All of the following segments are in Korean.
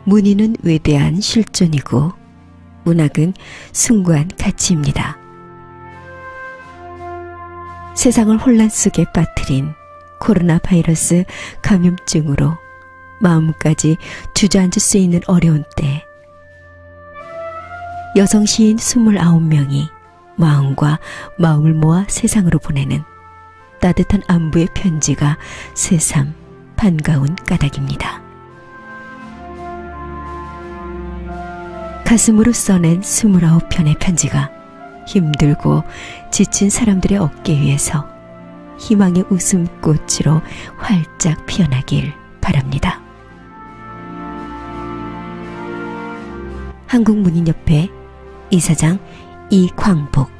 문의는 위대한 실존이고 문학은 숭고한 가치입니다. 세상을 혼란 속에 빠뜨린 코로나 바이러스 감염증으로 마음까지 주저앉을 수 있는 어려운 때 여성 시인 29명이 마음과 마음을 모아 세상으로 보내는 따뜻한 안부의 편지가 새삼 반가운 까닭입니다. 가슴으로 써낸 29편의 편지가 힘들고 지친 사람들의 어깨 위에서 희망의 웃음꽃으로 활짝 피어나길 바랍니다. 한국문인협회 이사장 이광복.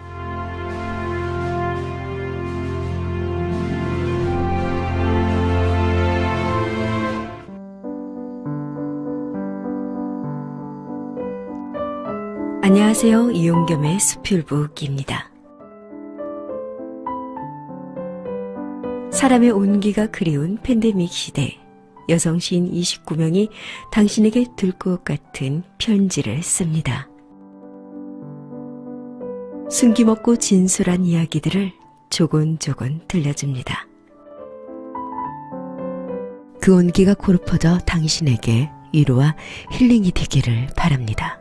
안녕하세요. 이용겸의 수필북입니다. 사람의 온기가 그리운 팬데믹 시대, 여성 시인 29명이 당신에게 들 것 같은 편지를 씁니다. 숨김없고 진솔한 이야기들을 조곤조곤 들려줍니다. 그 온기가 고르퍼져 당신에게 위로와 힐링이 되기를 바랍니다.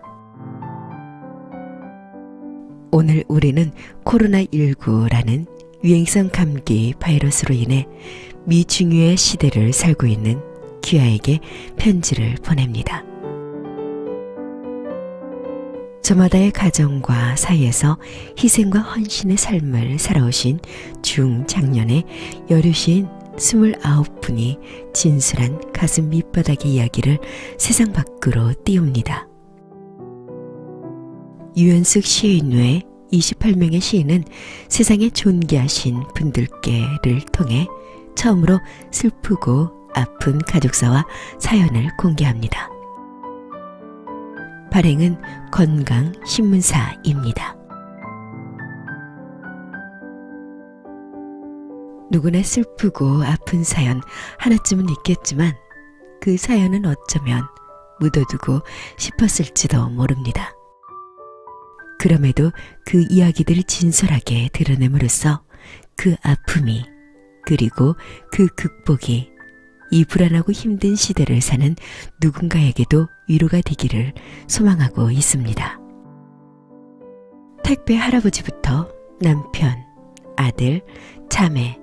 오늘 우리는 코로나19라는 유행성 감기 바이러스로 인해 미중유의 시대를 살고 있는 귀하에게 편지를 보냅니다. 저마다의 가정과 사이에서 희생과 헌신의 삶을 살아오신 중장년의 여류시인 29분이 진솔한 가슴 밑바닥의 이야기를 세상 밖으로 띄웁니다. 유연숙 시인 외 28명의 시인은 세상에 존귀하신 분들께를 통해 처음으로 슬프고 아픈 가족사와 사연을 공개합니다. 발행은 건강신문사입니다. 누구나 슬프고 아픈 사연 하나쯤은 있겠지만 그 사연은 어쩌면 묻어두고 싶었을지도 모릅니다. 그럼에도 그 이야기들을 진솔하게 드러냄으로써 그 아픔이 그리고 그 극복이 이 불안하고 힘든 시대를 사는 누군가에게도 위로가 되기를 소망하고 있습니다. 택배 할아버지부터 남편, 아들, 자매,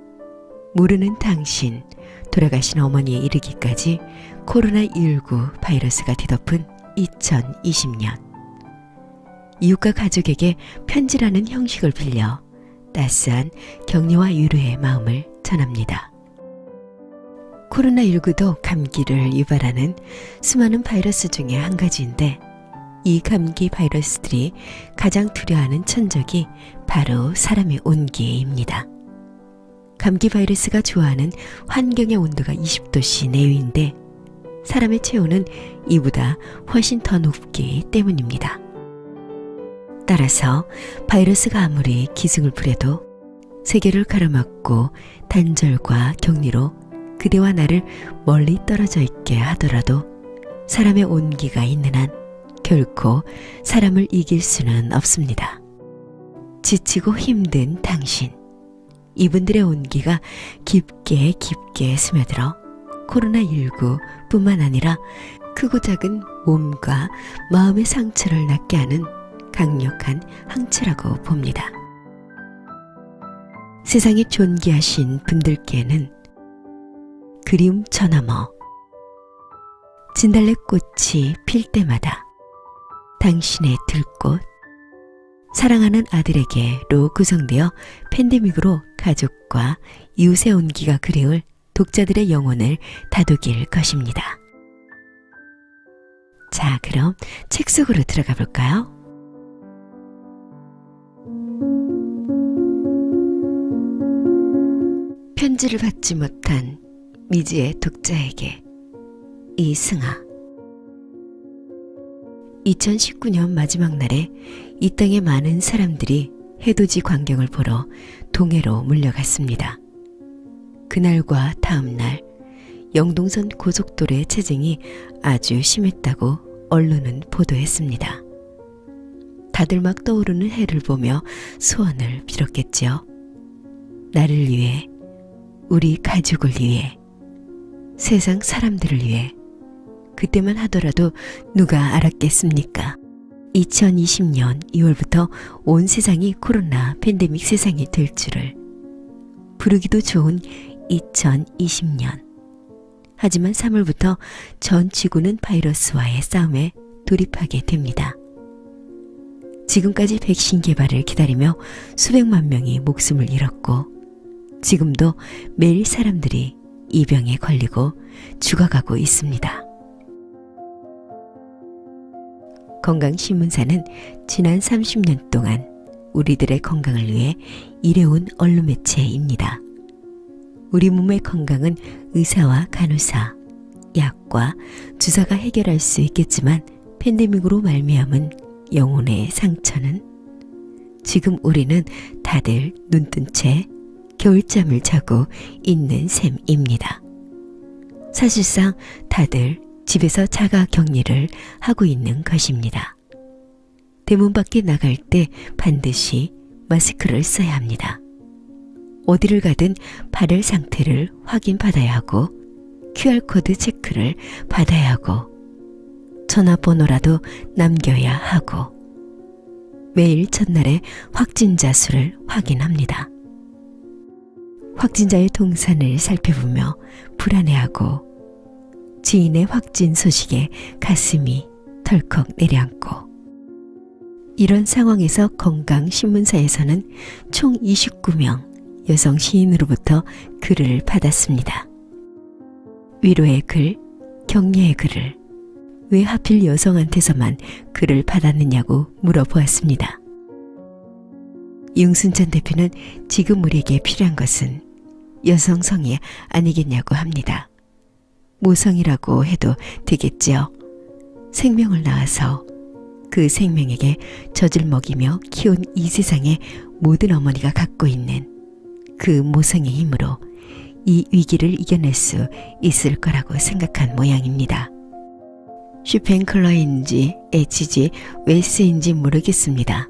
모르는 당신, 돌아가신 어머니에 이르기까지 코로나19 바이러스가 뒤덮은 2020년. 이웃과 가족에게 편지라는 형식을 빌려 따스한 격려와 위로의 마음을 전합니다. 코로나19도 감기를 유발하는 수많은 바이러스 중에 한 가지인데 이 감기 바이러스들이 가장 두려워하는 천적이 바로 사람의 온기입니다. 감기 바이러스가 좋아하는 환경의 온도가 20도씨 내외인데 사람의 체온은 이보다 훨씬 더 높기 때문입니다. 따라서 바이러스가 아무리 기승을 부려도 세계를 가로막고 단절과 격리로 그대와 나를 멀리 떨어져 있게 하더라도 사람의 온기가 있는 한 결코 사람을 이길 수는 없습니다. 지치고 힘든 당신, 이분들의 온기가 깊게 깊게 스며들어 코로나19 뿐만 아니라 크고 작은 몸과 마음의 상처를 낫게 하는 강력한 항체라고 봅니다. 세상에 존귀하신 분들께는 그리움 저 너머, 진달래꽃이 필 때마다 당신의 들꽃, 사랑하는 아들에게로 구성되어 팬데믹으로 가족과 이웃의 온기가 그리울 독자들의 영혼을 다독일 것입니다. 자, 그럼 책 속으로 들어가 볼까요? 편지를 받지 못한 미지의 독자에게 이승아. 2019년 마지막 날에 이 땅의 많은 사람들이 해돋이 광경을 보러 동해로 물려갔습니다. 그날과 다음 날 영동선 고속도로의 체증이 아주 심했다고 언론은 보도했습니다. 다들 막 떠오르는 해를 보며 소원을 빌었겠지요. 나를 위해, 우리 가족을 위해, 세상 사람들을 위해. 그때만 하더라도 누가 알았겠습니까? 2020년 2월부터 온 세상이 코로나 팬데믹 세상이 될 줄을. 부르기도 좋은 2020년. 하지만 3월부터 전 지구는 바이러스와의 싸움에 돌입하게 됩니다. 지금까지 백신 개발을 기다리며 수백만 명이 목숨을 잃었고, 지금도 매일 사람들이 이 병에 걸리고 죽어가고 있습니다. 건강신문사는 지난 30년 동안 우리들의 건강을 위해 일해온 언론 매체입니다. 우리 몸의 건강은 의사와 간호사, 약과 주사가 해결할 수 있겠지만 팬데믹으로 말미암은 영혼의 상처는 지금 우리는 다들 눈뜬 채 겨울잠을 자고 있는 셈입니다. 사실상 다들 집에서 자가 격리를 하고 있는 것입니다. 대문 밖에 나갈 때 반드시 마스크를 써야 합니다. 어디를 가든 발열 상태를 확인받아야 하고 QR코드 체크를 받아야 하고 전화번호라도 남겨야 하고 매일 첫날에 확진자 수를 확인합니다. 확진자의 동선을 살펴보며 불안해하고 지인의 확진 소식에 가슴이 덜컥 내려앉고 이런 상황에서 건강신문사에서는 총 29명 여성 시인으로부터 글을 받았습니다. 위로의 글, 격려의 글을 왜 하필 여성한테서만 글을 받았느냐고 물어보았습니다. 윤순천 대표는 지금 우리에게 필요한 것은 여성성이 아니겠냐고 합니다. 모성이라고 해도 되겠지요. 생명을 낳아서 그 생명에게 젖을 먹이며 키운 이 세상의 모든 어머니가 갖고 있는 그 모성의 힘으로 이 위기를 이겨낼 수 있을 거라고 생각한 모양입니다. 슈펜클러인지 H지 웨스인지 모르겠습니다.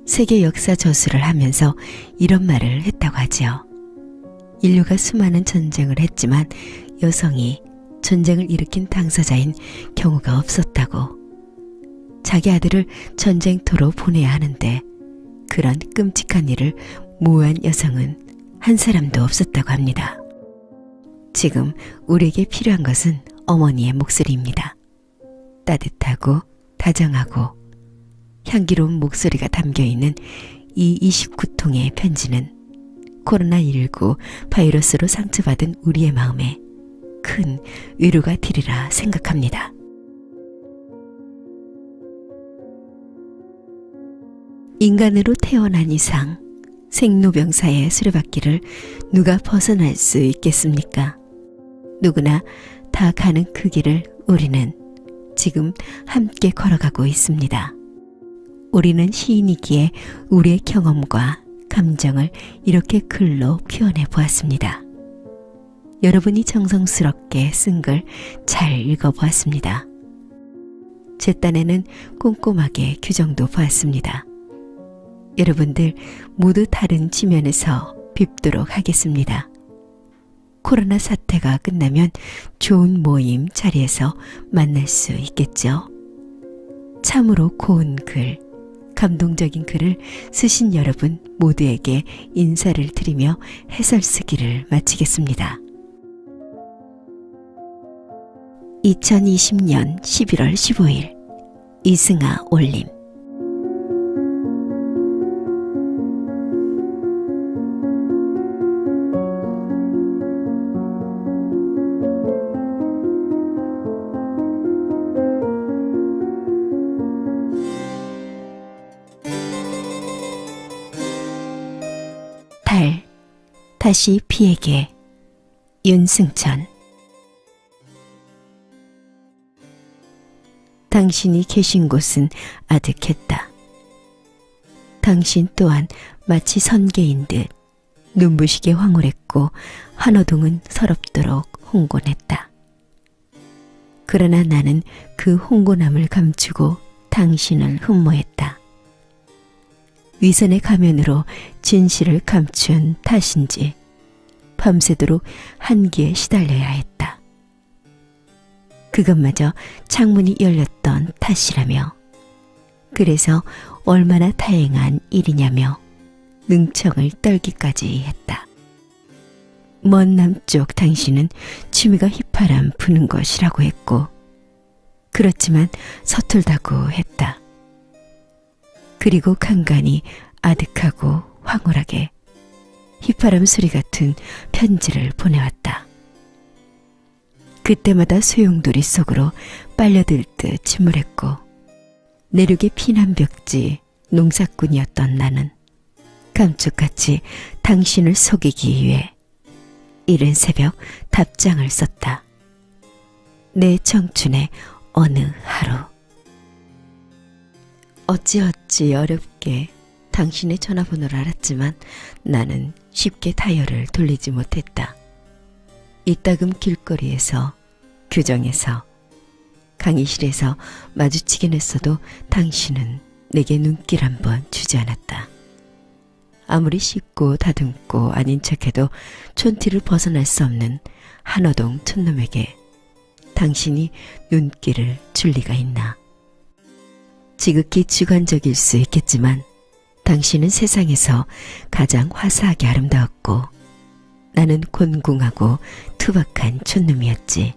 세계 역사 저술을 하면서 이런 말을 했다고 하지요. 인류가 수많은 전쟁을 했지만 여성이 전쟁을 일으킨 당사자인 경우가 없었다고. 자기 아들을 전쟁터로 보내야 하는데 그런 끔찍한 일을 모한 여성은 한 사람도 없었다고 합니다. 지금 우리에게 필요한 것은 어머니의 목소리입니다. 따뜻하고 다정하고 향기로운 목소리가 담겨있는 이 29통의 편지는 코로나19 바이러스로 상처받은 우리의 마음에 큰 위로가 되리라 생각합니다. 인간으로 태어난 이상 생로병사의 수레바퀴를 누가 벗어날 수 있겠습니까? 누구나 다 가는 그 길을 우리는 지금 함께 걸어가고 있습니다. 우리는 시인이기에 우리의 경험과 감정을 이렇게 글로 표현해 보았습니다. 여러분이 정성스럽게 쓴 글 잘 읽어보았습니다. 제 딴에는 꼼꼼하게 규정도 보았습니다. 여러분들 모두 다른 지면에서 뵙도록 하겠습니다. 코로나 사태가 끝나면 좋은 모임 자리에서 만날 수 있겠죠. 참으로 고운 글, 감동적인 글을 쓰신 여러분 모두에게 인사를 드리며 해설 쓰기를 마치겠습니다. 2020년 11월 15일 이승아 올림. 달, 다시 비에게. 윤승천. 당신이 계신 곳은 아득했다. 당신 또한 마치 선계인 듯 눈부시게 황홀했고 한호동은 서럽도록 홍곤했다. 그러나 나는 그 홍곤함을 감추고 당신을 흠모했다. 위선의 가면으로 진실을 감춘 탓인지 밤새도록 한기에 시달려야 했다. 그것마저 창문이 열렸던 탓이라며, 그래서 얼마나 다행한 일이냐며 능청을 떨기까지 했다. 먼 남쪽 당신은 취미가 휘파람 부는 것이라고 했고, 그렇지만 서툴다고 했다. 그리고 간간히 아득하고 황홀하게 휘파람 소리 같은 편지를 보내왔다. 그때마다 소용돌이 속으로 빨려들 듯 침울했고, 내륙의 피난벽지 농사꾼이었던 나는 감쪽같이 당신을 속이기 위해 이른 새벽 답장을 썼다. 내 청춘의 어느 하루. 어찌어찌 어렵게 당신의 전화번호를 알았지만 나는 쉽게 다이얼을 돌리지 못했다. 이따금 길거리에서, 규정에서, 강의실에서 마주치긴 했어도 당신은 내게 눈길 한번 주지 않았다. 아무리 씻고 다듬고 아닌 척해도 촌티를 벗어날 수 없는 한호동 촌놈에게 당신이 눈길을 줄 리가 있나. 지극히 주관적일 수 있겠지만 당신은 세상에서 가장 화사하게 아름다웠고 나는 곤궁하고 투박한 촌놈이었지.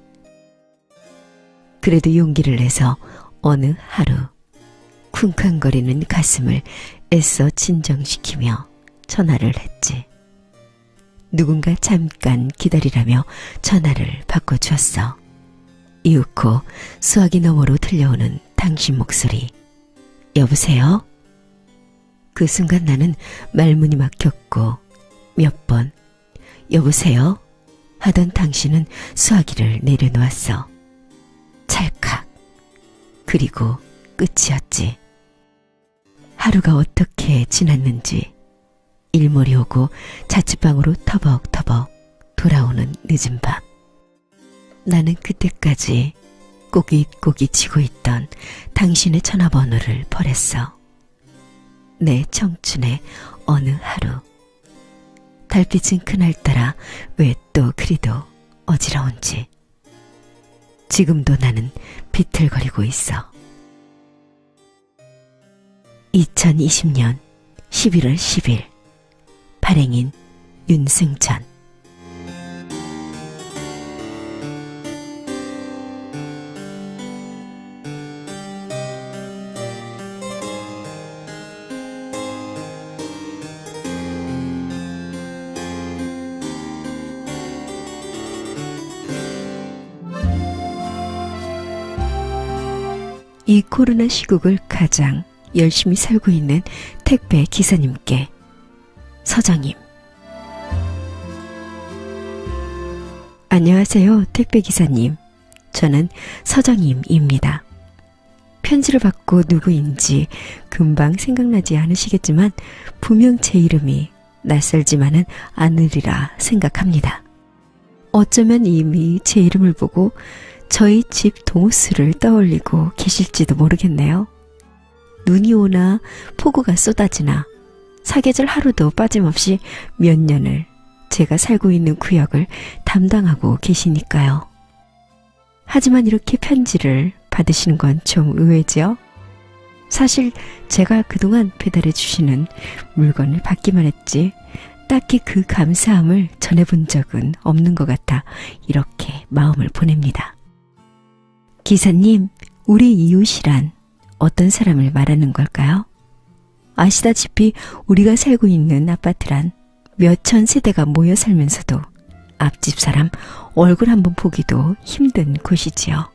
그래도 용기를 내서 어느 하루 쿵쾅거리는 가슴을 애써 진정시키며 전화를 했지. 누군가 잠깐 기다리라며 전화를 바꿔주었어. 이윽고 수화기 너머로 들려오는 당신 목소리. 여보세요? 그 순간 나는 말문이 막혔고 몇 번 여보세요? 하던 당신은 수화기를 내려놓았어. 찰칵. 그리고 끝이었지. 하루가 어떻게 지났는지 일몰이 오고 자취방으로 터벅터벅 돌아오는 늦은 밤. 나는 그때까지 꼬깃꼬깃 치고 있던 당신의 전화번호를 버렸어. 내 청춘의 어느 하루. 달빛은 그날따라 왜 또 그리도 어지러운지. 지금도 나는 비틀거리고 있어. 2020년 11월 10일 발행인 윤승전. 이 코로나 시국을 가장 열심히 살고 있는 택배 기사님께 서정임. 안녕하세요, 택배 기사님. 저는 서정임입니다. 편지를 받고 누구인지 금방 생각나지 않으시겠지만 분명 제 이름이 낯설지만은 않으리라 생각합니다. 어쩌면 이미 제 이름을 보고 저희 집 동호수를 떠올리고 계실지도 모르겠네요. 눈이 오나 폭우가 쏟아지나 사계절 하루도 빠짐없이 몇 년을 제가 살고 있는 구역을 담당하고 계시니까요. 하지만 이렇게 편지를 받으시는 건 좀 의외죠? 사실 제가 그동안 배달해 주시는 물건을 받기만 했지 딱히 그 감사함을 전해본 적은 없는 것 같아 이렇게 마음을 보냅니다. 기사님, 우리 이웃이란 어떤 사람을 말하는 걸까요? 아시다시피 우리가 살고 있는 아파트란 몇천 세대가 모여 살면서도 앞집 사람 얼굴 한번 보기도 힘든 곳이지요.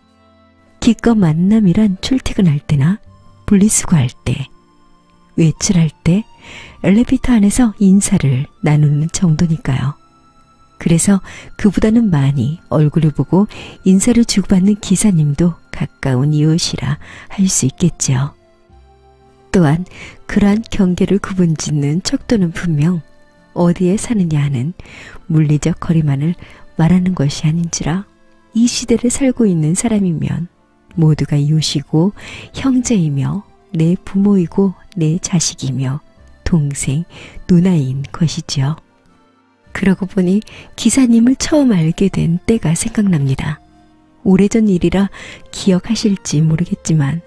기껏 만남이란 출퇴근할 때나 분리수거할 때, 외출할 때 엘리베이터 안에서 인사를 나누는 정도니까요. 그래서 그보다는 많이 얼굴을 보고 인사를 주고받는 기사님도 가까운 이웃이라 할 수 있겠지요. 또한 그러한 경계를 구분짓는 척도는 분명 어디에 사느냐 하는 물리적 거리만을 말하는 것이 아닌지라 이 시대를 살고 있는 사람이면 모두가 이웃이고 형제이며 내 부모이고 내 자식이며 동생, 누나인 것이지요. 그러고 보니 기사님을 처음 알게 된 때가 생각납니다. 오래전 일이라 기억하실지 모르겠지만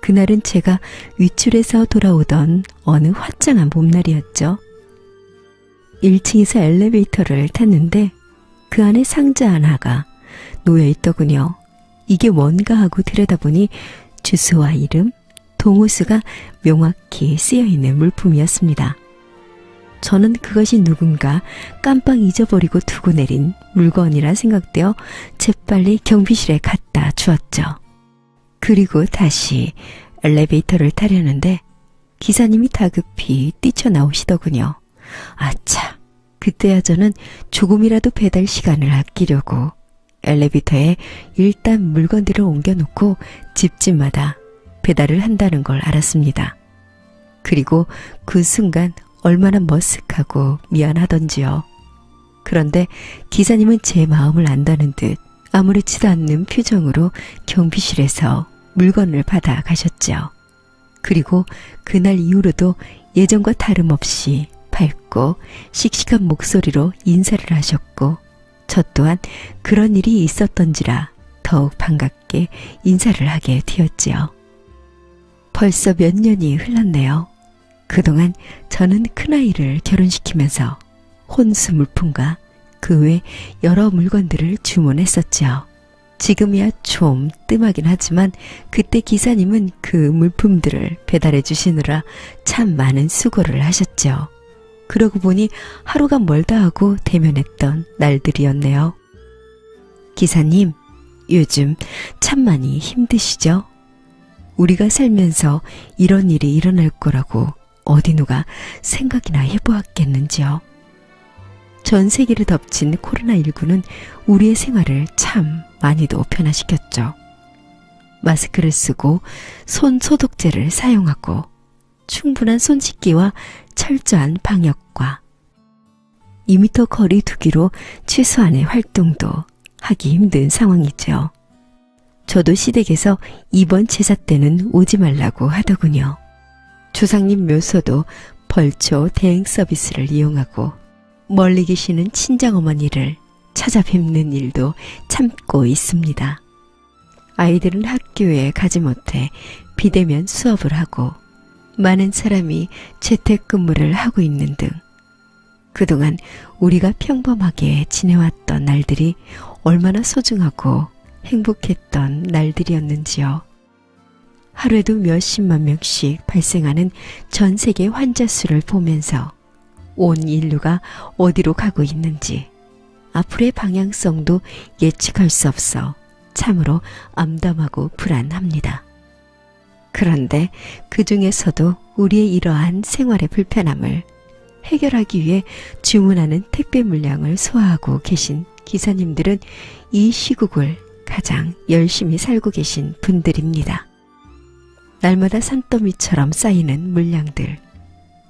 그날은 제가 위출해서 돌아오던 어느 화창한 봄날이었죠. 1층에서 엘리베이터를 탔는데 그 안에 상자 하나가 놓여있더군요. 이게 뭔가 하고 들여다보니 주소와 이름, 동호수가 명확히 쓰여있는 물품이었습니다. 저는 그것이 누군가 깜빡 잊어버리고 두고 내린 물건이라 생각되어 재빨리 경비실에 갖다 주었죠. 그리고 다시 엘리베이터를 타려는데 기사님이 다급히 뛰쳐나오시더군요. 아차, 그때야 저는 조금이라도 배달 시간을 아끼려고 엘리베이터에 일단 물건들을 옮겨놓고 집집마다 배달을 한다는 걸 알았습니다. 그리고 그 순간 얼마나 머쓱하고 미안하던지요. 그런데 기사님은 제 마음을 안다는 듯 아무렇지도 않는 표정으로 경비실에서 물건을 받아 가셨죠. 그리고 그날 이후로도 예전과 다름없이 밝고 씩씩한 목소리로 인사를 하셨고 저 또한 그런 일이 있었던지라 더욱 반갑게 인사를 하게 되었지요. 벌써 몇 년이 흘렀네요. 그동안 저는 큰아이를 결혼시키면서 혼수 물품과 그 외 여러 물건들을 주문했었죠. 지금이야 좀 뜸하긴 하지만 그때 기사님은 그 물품들을 배달해 주시느라 참 많은 수고를 하셨죠. 그러고 보니 하루가 멀다 하고 대면했던 날들이었네요. 기사님, 요즘 참 많이 힘드시죠? 우리가 살면서 이런 일이 일어날 거라고 어디 누가 생각이나 해보았겠는지요. 전 세계를 덮친 코로나19는 우리의 생활을 참 많이도 변화시켰죠. 마스크를 쓰고 손 소독제를 사용하고 충분한 손 씻기와 철저한 방역과 2m 거리 두기로 최소한의 활동도 하기 힘든 상황이죠. 저도 시댁에서 이번 제사 때는 오지 말라고 하더군요. 조상님 묘소도 벌초 대행 서비스를 이용하고 멀리 계시는 친정어머니를 찾아뵙는 일도 참고 있습니다. 아이들은 학교에 가지 못해 비대면 수업을 하고 많은 사람이 재택근무를 하고 있는 등 그동안 우리가 평범하게 지내왔던 날들이 얼마나 소중하고 행복했던 날들이었는지요. 하루에도 몇십만 명씩 발생하는 전 세계 환자 수를 보면서 온 인류가 어디로 가고 있는지 앞으로의 방향성도 예측할 수 없어 참으로 암담하고 불안합니다. 그런데 그 중에서도 우리의 이러한 생활의 불편함을 해결하기 위해 주문하는 택배 물량을 소화하고 계신 기사님들은 이 시국을 가장 열심히 살고 계신 분들입니다. 날마다 산더미처럼 쌓이는 물량들,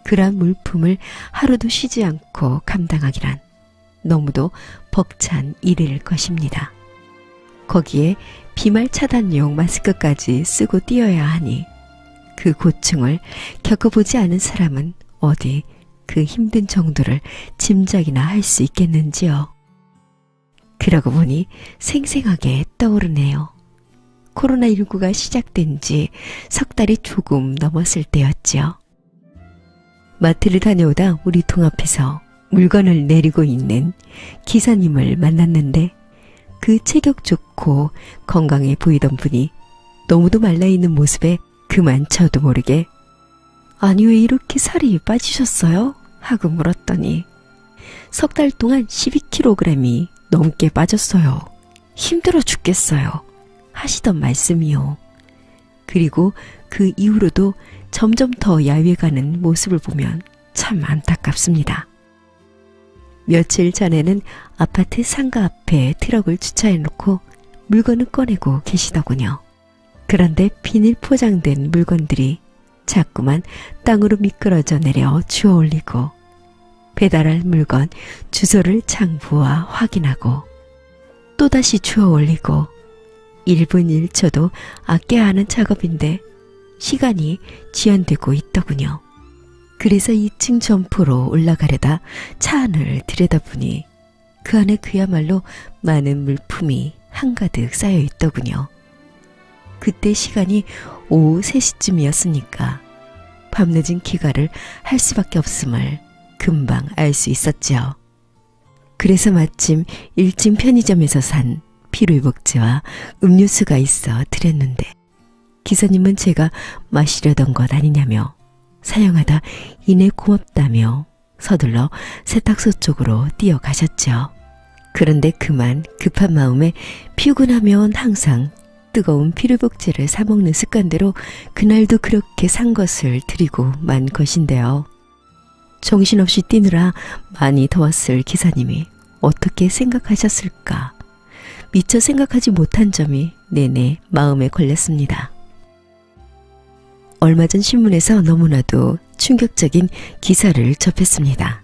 그러한 물품을 하루도 쉬지 않고 감당하기란 너무도 벅찬 일일 것입니다. 거기에 비말 차단용 마스크까지 쓰고 뛰어야 하니 그 고충을 겪어보지 않은 사람은 어디 그 힘든 정도를 짐작이나 할 수 있겠는지요. 그러고 보니 생생하게 떠오르네요. 코로나19가 시작된 지 석 달이 조금 넘었을 때였지요. 마트를 다녀오다 우리 동 앞에서 물건을 내리고 있는 기사님을 만났는데 그 체격 좋고 건강해 보이던 분이 너무도 말라있는 모습에 그만 저도 모르게 아니 왜 이렇게 살이 빠지셨어요? 하고 물었더니 석 달 동안 12kg이 넘게 빠졌어요. 힘들어 죽겠어요. 하시던 말씀이요. 그리고 그 이후로도 점점 더 야위해가는 모습을 보면 참 안타깝습니다. 며칠 전에는 아파트 상가 앞에 트럭을 주차해놓고 물건을 꺼내고 계시더군요. 그런데 비닐 포장된 물건들이 자꾸만 땅으로 미끄러져 내려 주워 올리고 배달할 물건 주소를 장부와 확인하고 또다시 주워 올리고 1분 1초도 아껴야 하는 작업인데 시간이 지연되고 있더군요. 그래서 2층 점포로 올라가려다 차 안을 들여다보니 그 안에 그야말로 많은 물품이 한가득 쌓여 있더군요. 그때 시간이 오후 3시쯤이었으니까 밤늦은 귀가를 할 수밖에 없음을 금방 알 수 있었죠. 그래서 마침 1층 편의점에서 산 피로회복제와 음료수가 있어 드렸는데 기사님은 제가 마시려던 것 아니냐며 사용하다 이내 고맙다며 서둘러 세탁소 쪽으로 뛰어가셨죠. 그런데 그만 급한 마음에 피곤하면 항상 뜨거운 피로회복제를 사 먹는 습관대로 그날도 그렇게 산 것을 드리고 만 것인데요. 정신없이 뛰느라 많이 더웠을 기사님이 어떻게 생각하셨을까? 미처 생각하지 못한 점이 내내 마음에 걸렸습니다. 얼마 전 신문에서 너무나도 충격적인 기사를 접했습니다.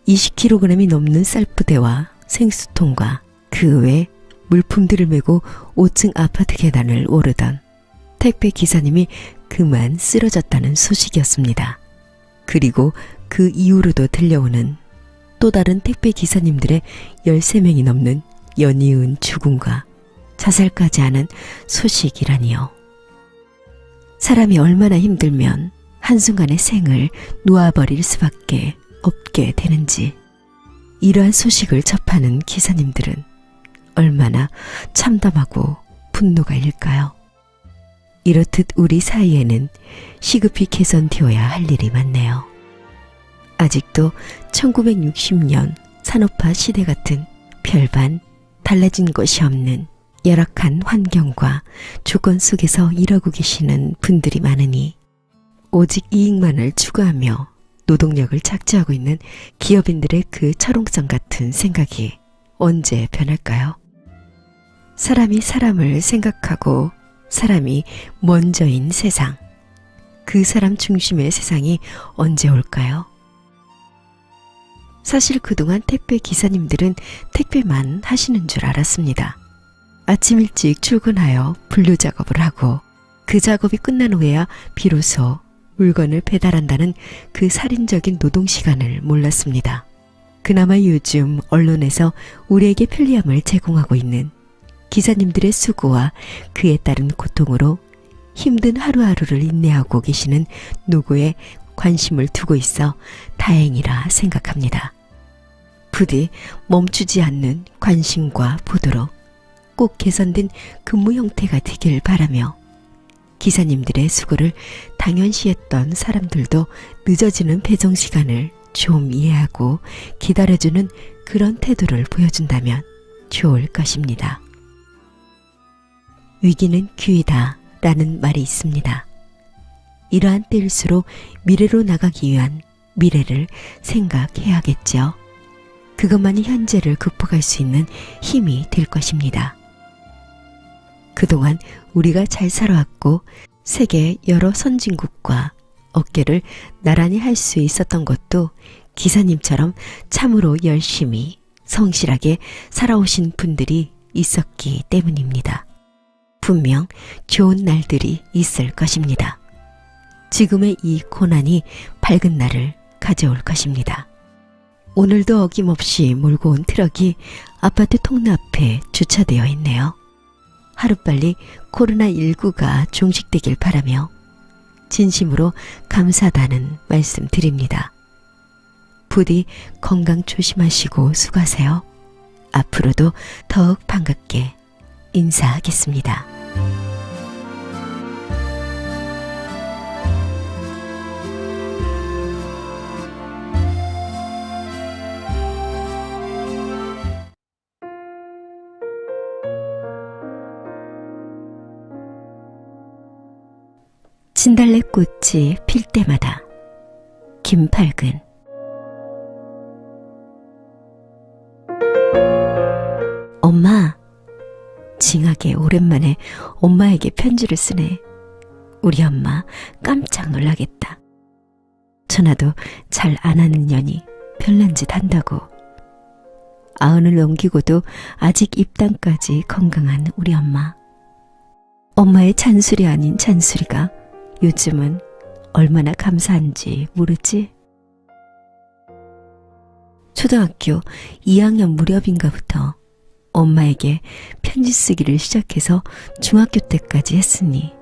20kg이 넘는 쌀부대와 생수통과 그 외 물품들을 메고 5층 아파트 계단을 오르던 택배 기사님이 그만 쓰러졌다는 소식이었습니다. 그리고 그 이후로도 들려오는 또 다른 택배 기사님들의 13명이 넘는 연이은 죽음과 자살까지 하는 소식이라니요. 사람이 얼마나 힘들면 한순간에 생을 놓아버릴 수밖에 없게 되는지 이러한 소식을 접하는 기사님들은 얼마나 참담하고 분노가 일까요? 이렇듯 우리 사이에는 시급히 개선되어야 할 일이 많네요. 아직도 1960년 산업화 시대 같은 별반 달라진 것이 없는 열악한 환경과 조건 속에서 일하고 계시는 분들이 많으니 오직 이익만을 추구하며 노동력을 착취하고 있는 기업인들의 그 철옹성 같은 생각이 언제 변할까요? 사람이 사람을 생각하고 사람이 먼저인 세상, 그 사람 중심의 세상이 언제 올까요? 사실 그동안 택배 기사님들은 택배만 하시는 줄 알았습니다. 아침 일찍 출근하여 분류 작업을 하고 그 작업이 끝난 후에야 비로소 물건을 배달한다는 그 살인적인 노동시간을 몰랐습니다. 그나마 요즘 언론에서 우리에게 편리함을 제공하고 있는 기사님들의 수고와 그에 따른 고통으로 힘든 하루하루를 인내하고 계시는 노고에 관심을 두고 있어 다행이라 생각합니다. 부디 멈추지 않는 관심과 보도로 꼭 개선된 근무 형태가 되길 바라며 기사님들의 수고를 당연시했던 사람들도 늦어지는 배송 시간을 좀 이해하고 기다려주는 그런 태도를 보여준다면 좋을 것입니다. 위기는 기회다 라는 말이 있습니다. 이러한 때일수록 미래로 나가기 위한 미래를 생각해야겠죠. 그것만이 현재를 극복할 수 있는 힘이 될 것입니다. 그동안 우리가 잘 살아왔고 세계 여러 선진국과 어깨를 나란히 할 수 있었던 것도 기사님처럼 참으로 열심히 성실하게 살아오신 분들이 있었기 때문입니다. 분명 좋은 날들이 있을 것입니다. 지금의 이 고난이 밝은 날을 가져올 것입니다. 오늘도 어김없이 몰고 온 트럭이 아파트 통로 앞에 주차되어 있네요. 하루빨리 코로나19가 종식되길 바라며 진심으로 감사하다는 말씀 드립니다. 부디 건강 조심하시고 수고하세요. 앞으로도 더욱 반갑게 인사하겠습니다. 진달래꽃이 필 때마다 김팔근. 엄마, 징하게 오랜만에 엄마에게 편지를 쓰네. 우리 엄마 깜짝 놀라겠다. 전화도 잘 안 하는 년이 별난 짓 한다고. 90을 넘기고도 아직 입단까지 건강한 우리 엄마. 엄마의 잔소리 아닌 잔소리가 요즘은 얼마나 감사한지 모르지? 초등학교 2학년 무렵인가부터 엄마에게 편지 쓰기를 시작해서 중학교 때까지 했으니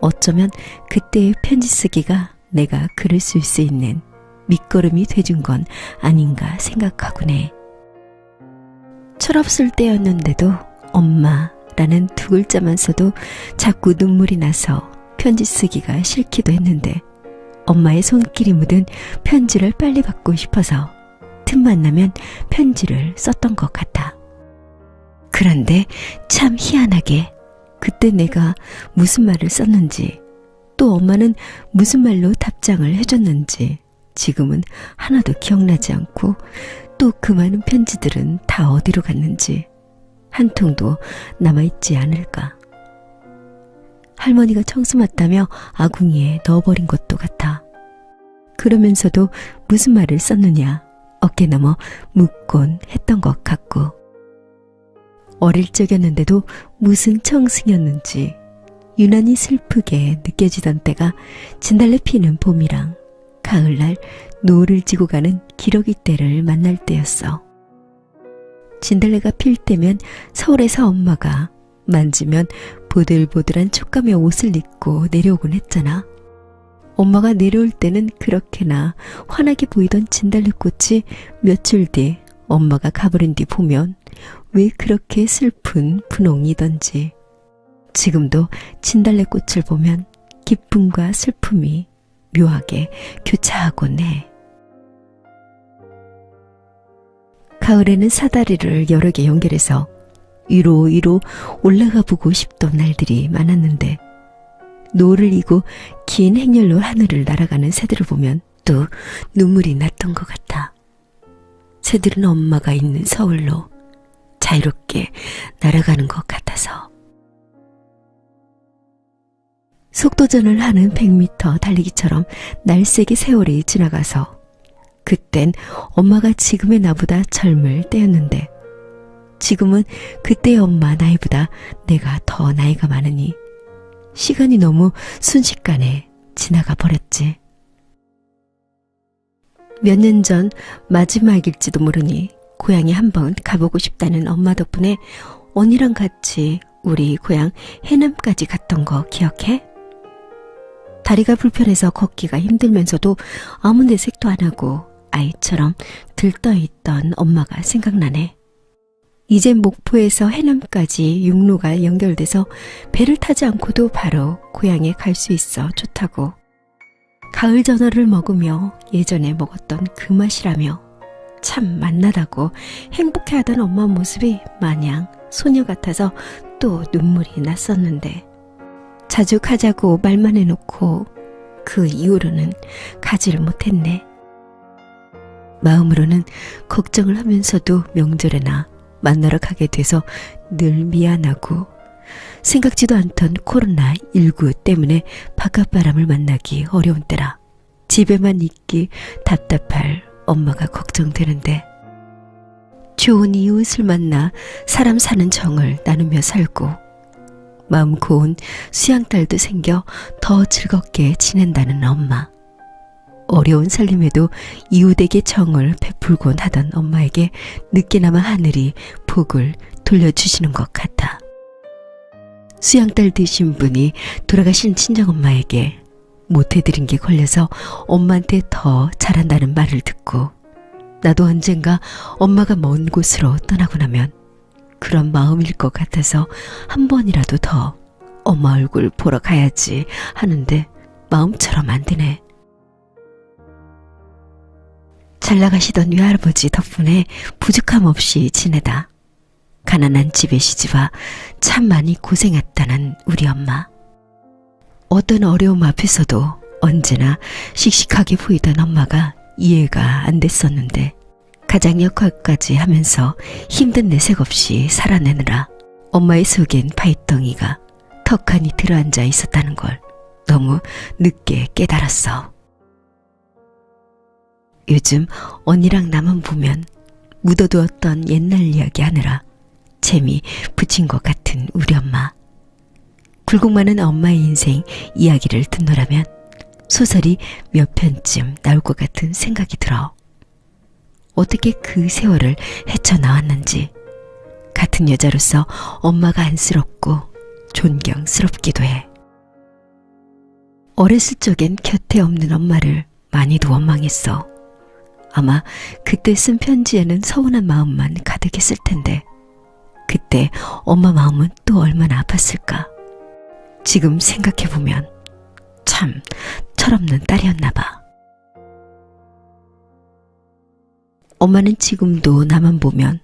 어쩌면 그때의 편지 쓰기가 내가 글을 쓸 수 있는 밑거름이 돼준 건 아닌가 생각하곤 해. 철없을 때였는데도 엄마라는 두 글자만 써도 자꾸 눈물이 나서 편지 쓰기가 싫기도 했는데 엄마의 손길이 묻은 편지를 빨리 받고 싶어서 틈만 나면 편지를 썼던 것 같아. 그런데 참 희한하게 그때 내가 무슨 말을 썼는지 또 엄마는 무슨 말로 답장을 해줬는지 지금은 하나도 기억나지 않고 또 그 많은 편지들은 다 어디로 갔는지 한 통도 남아있지 않을까. 할머니가 청수 맡다며 아궁이에 넣어버린 것도 같아. 그러면서도 무슨 말을 썼느냐 어깨 넘어 묻곤 했던 것 같고 어릴 적이었는데도 무슨 청승이었는지 유난히 슬프게 느껴지던 때가 진달래 피는 봄이랑 가을날 노을을 지고 가는 기러기 때를 만날 때였어. 진달래가 필 때면 서울에서 엄마가 만지면 보들보들한 촉감의 옷을 입고 내려오곤 했잖아. 엄마가 내려올 때는 그렇게나 환하게 보이던 진달래꽃이 며칠 뒤 엄마가 가버린 뒤 보면 왜 그렇게 슬픈 분홍이던지. 지금도 진달래꽃을 보면 기쁨과 슬픔이 묘하게 교차하곤 해. 가을에는 사다리를 여러 개 연결해서 위로 올라가 보고 싶던 날들이 많았는데 노을을 이고 긴 행렬로 하늘을 날아가는 새들을 보면 또 눈물이 났던 것 같아. 새들은 엄마가 있는 서울로 자유롭게 날아가는 것 같아서. 속도전을 하는 100m 달리기처럼 날쌔게 세월이 지나가서 그땐 엄마가 지금의 나보다 젊을 때였는데 지금은 그때의 엄마 나이보다 내가 더 나이가 많으니 시간이 너무 순식간에 지나가 버렸지. 몇 년 전 마지막일지도 모르니 고향에 한번 가보고 싶다는 엄마 덕분에 언니랑 같이 우리 고향 해남까지 갔던 거 기억해? 다리가 불편해서 걷기가 힘들면서도 아무 내색도 안 하고 아이처럼 들떠있던 엄마가 생각나네. 이제 목포에서 해남까지 육로가 연결돼서 배를 타지 않고도 바로 고향에 갈 수 있어 좋다고. 가을 전어를 먹으며 예전에 먹었던 그 맛이라며 참 맛나다고 행복해하던 엄마 모습이 마냥 소녀 같아서 또 눈물이 났었는데 자주 가자고 말만 해놓고 그 이후로는 가지를 못했네. 마음으로는 걱정을 하면서도 명절에나 만나러 가게 돼서 늘 미안하고 생각지도 않던 코로나19 때문에 바깥바람을 만나기 어려운 때라 집에만 있기 답답할 엄마가 걱정되는데 좋은 이웃을 만나 사람 사는 정을 나누며 살고 마음 고운 수양딸도 생겨 더 즐겁게 지낸다는 엄마. 어려운 살림에도 이웃에게 정을 베풀곤 하던 엄마에게 늦게나마 하늘이 복을 돌려주시는 것 같아. 수양딸 되신 분이 돌아가신 친정엄마에게 못해드린 게 걸려서 엄마한테 더 잘한다는 말을 듣고 나도 언젠가 엄마가 먼 곳으로 떠나고 나면 그런 마음일 것 같아서 한 번이라도 더 엄마 얼굴 보러 가야지 하는데 마음처럼 안 되네. 잘 나가시던 외할아버지 덕분에 부족함 없이 지내다 가난한 집에 시집와 참 많이 고생했다는 우리 엄마. 어떤 어려움 앞에서도 언제나 씩씩하게 보이던 엄마가 이해가 안 됐었는데 가장 역할까지 하면서 힘든 내색 없이 살아내느라 엄마의 속엔 바위덩이가 턱하니 들어앉아 있었다는 걸 너무 늦게 깨달았어. 요즘 언니랑 나만 보면 묻어두었던 옛날 이야기 하느라 재미 붙인 것 같은 우리 엄마. 굴곡 많은 엄마의 인생 이야기를 듣노라면 소설이 몇 편쯤 나올 것 같은 생각이 들어. 어떻게 그 세월을 헤쳐나왔는지 같은 여자로서 엄마가 안쓰럽고 존경스럽기도 해. 어렸을 적엔 곁에 없는 엄마를 많이도 원망했어. 아마 그때 쓴 편지에는 서운한 마음만 가득했을 텐데 그때 엄마 마음은 또 얼마나 아팠을까. 지금 생각해보면 참 철없는 딸이었나 봐. 엄마는 지금도 나만 보면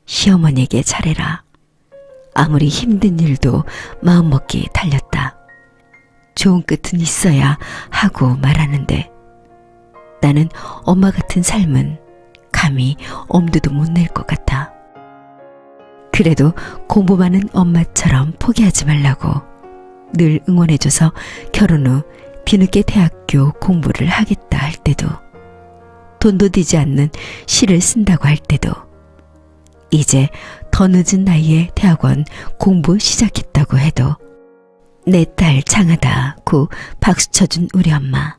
시어머니에게 잘해라. 아무리 힘든 일도 마음먹기 달렸다. 좋은 끝은 있어야 하고 말하는데 나는 엄마 같은 삶은 감히 엄두도 못 낼 것 같아. 그래도 공부 많은 엄마처럼 포기하지 말라고 늘 응원해줘서 결혼 후 뒤늦게 대학교 공부를 하겠다 할 때도 돈도 들지 않는 시를 쓴다고 할 때도 이제 더 늦은 나이에 대학원 공부 시작했다고 해도 내 딸 장하다고 박수 쳐준 우리 엄마.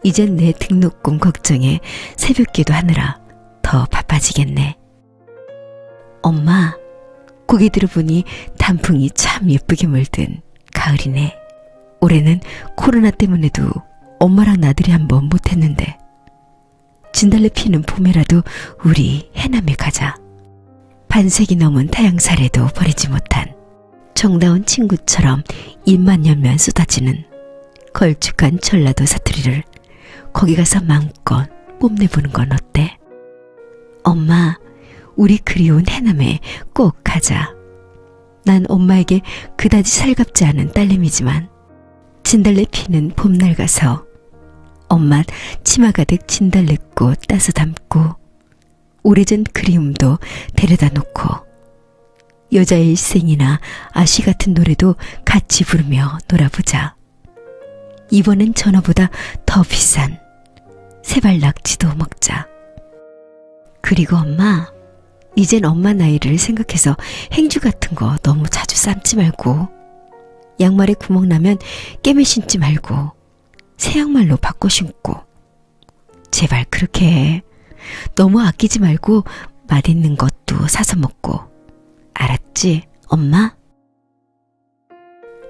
이젠 내 등록금 걱정에 새벽기도 하느라 더 바빠지겠네. 엄마, 고개 들어보니 단풍이 참 예쁘게 물든 가을이네. 올해는 코로나 때문에도 엄마랑 나들이 한번 못했는데 진달래 피는 봄에라도 우리 해남에 가자. 반세기 넘은 타향살에도 버리지 못한 정다운 친구처럼 입만 열면 쏟아지는 걸쭉한 전라도 사투리를 거기 가서 마음껏 뽐내보는 건 어때? 엄마, 우리 그리운 해남에 꼭 가자. 난 엄마에게 그다지 살갑지 않은 딸내미지만 진달래 피는 봄날 가서 엄마 치마 가득 진달래꽃 따서 담고 오래전 그리움도 데려다 놓고 여자의 일생이나 아시 같은 노래도 같이 부르며 놀아보자. 이번엔 전어보다 더 비싼 세발 낙지도 먹자. 그리고 엄마, 이젠 엄마 나이를 생각해서 행주 같은 거 너무 자주 삶지 말고 양말에 구멍 나면 깨매 신지 말고 새 양말로 바꿔 신고 제발 그렇게 해. 너무 아끼지 말고 맛있는 것도 사서 먹고. 알았지, 엄마?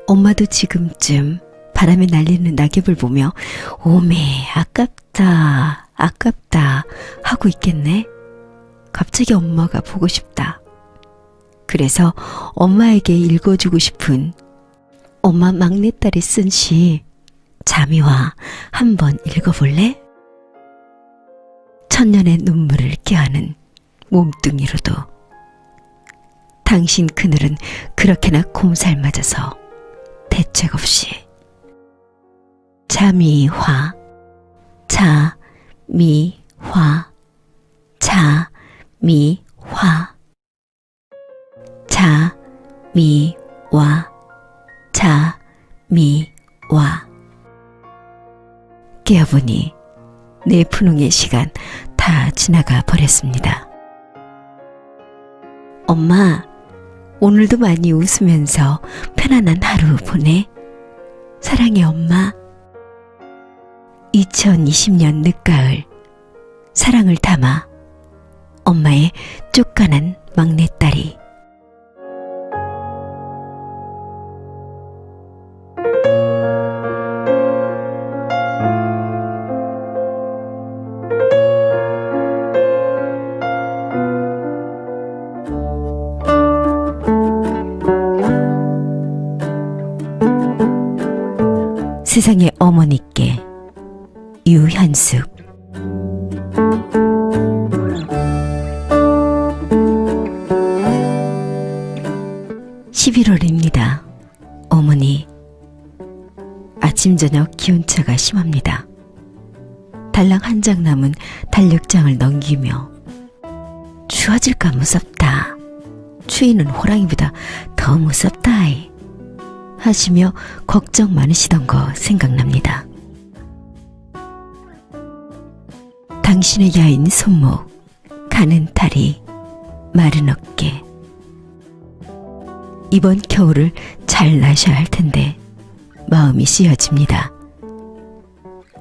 엄마도 지금쯤 바람에 날리는 낙엽을 보며 오메 아깝다 아깝다 하고 있겠네. 갑자기 엄마가 보고 싶다. 그래서 엄마에게 읽어주고 싶은 엄마 막내딸이 쓴 시 잠이 와 한번 읽어볼래? 천년의 눈물을 껴안은 몸뚱이로도 당신 그늘은 그렇게나 곰살 맞아서 대책 없이 자미화 자미화 자미화 자미와 자미와 깨어보니 내 분홍의 시간 다 지나가 버렸습니다. 엄마, 오늘도 많이 웃으면서 편안한 하루 보내. 사랑해, 엄마. 2020년 늦가을, 사랑을 담아 엄마의 쫓겨난 막내딸이. 세상의 어머니께 유현숙. 11월입니다. 어머니, 아침 저녁 기온차가 심합니다. 달랑 한 장 남은 달력장을 넘기며 추워질까 무섭다. 추위는 호랑이보다 더 무섭다 하시며 걱정 많으시던 거 생각납니다. 당신의 야인 손목, 가는 다리, 마른 어깨. 이번 겨울을 잘 나셔야 할 텐데 마음이 씌어집니다.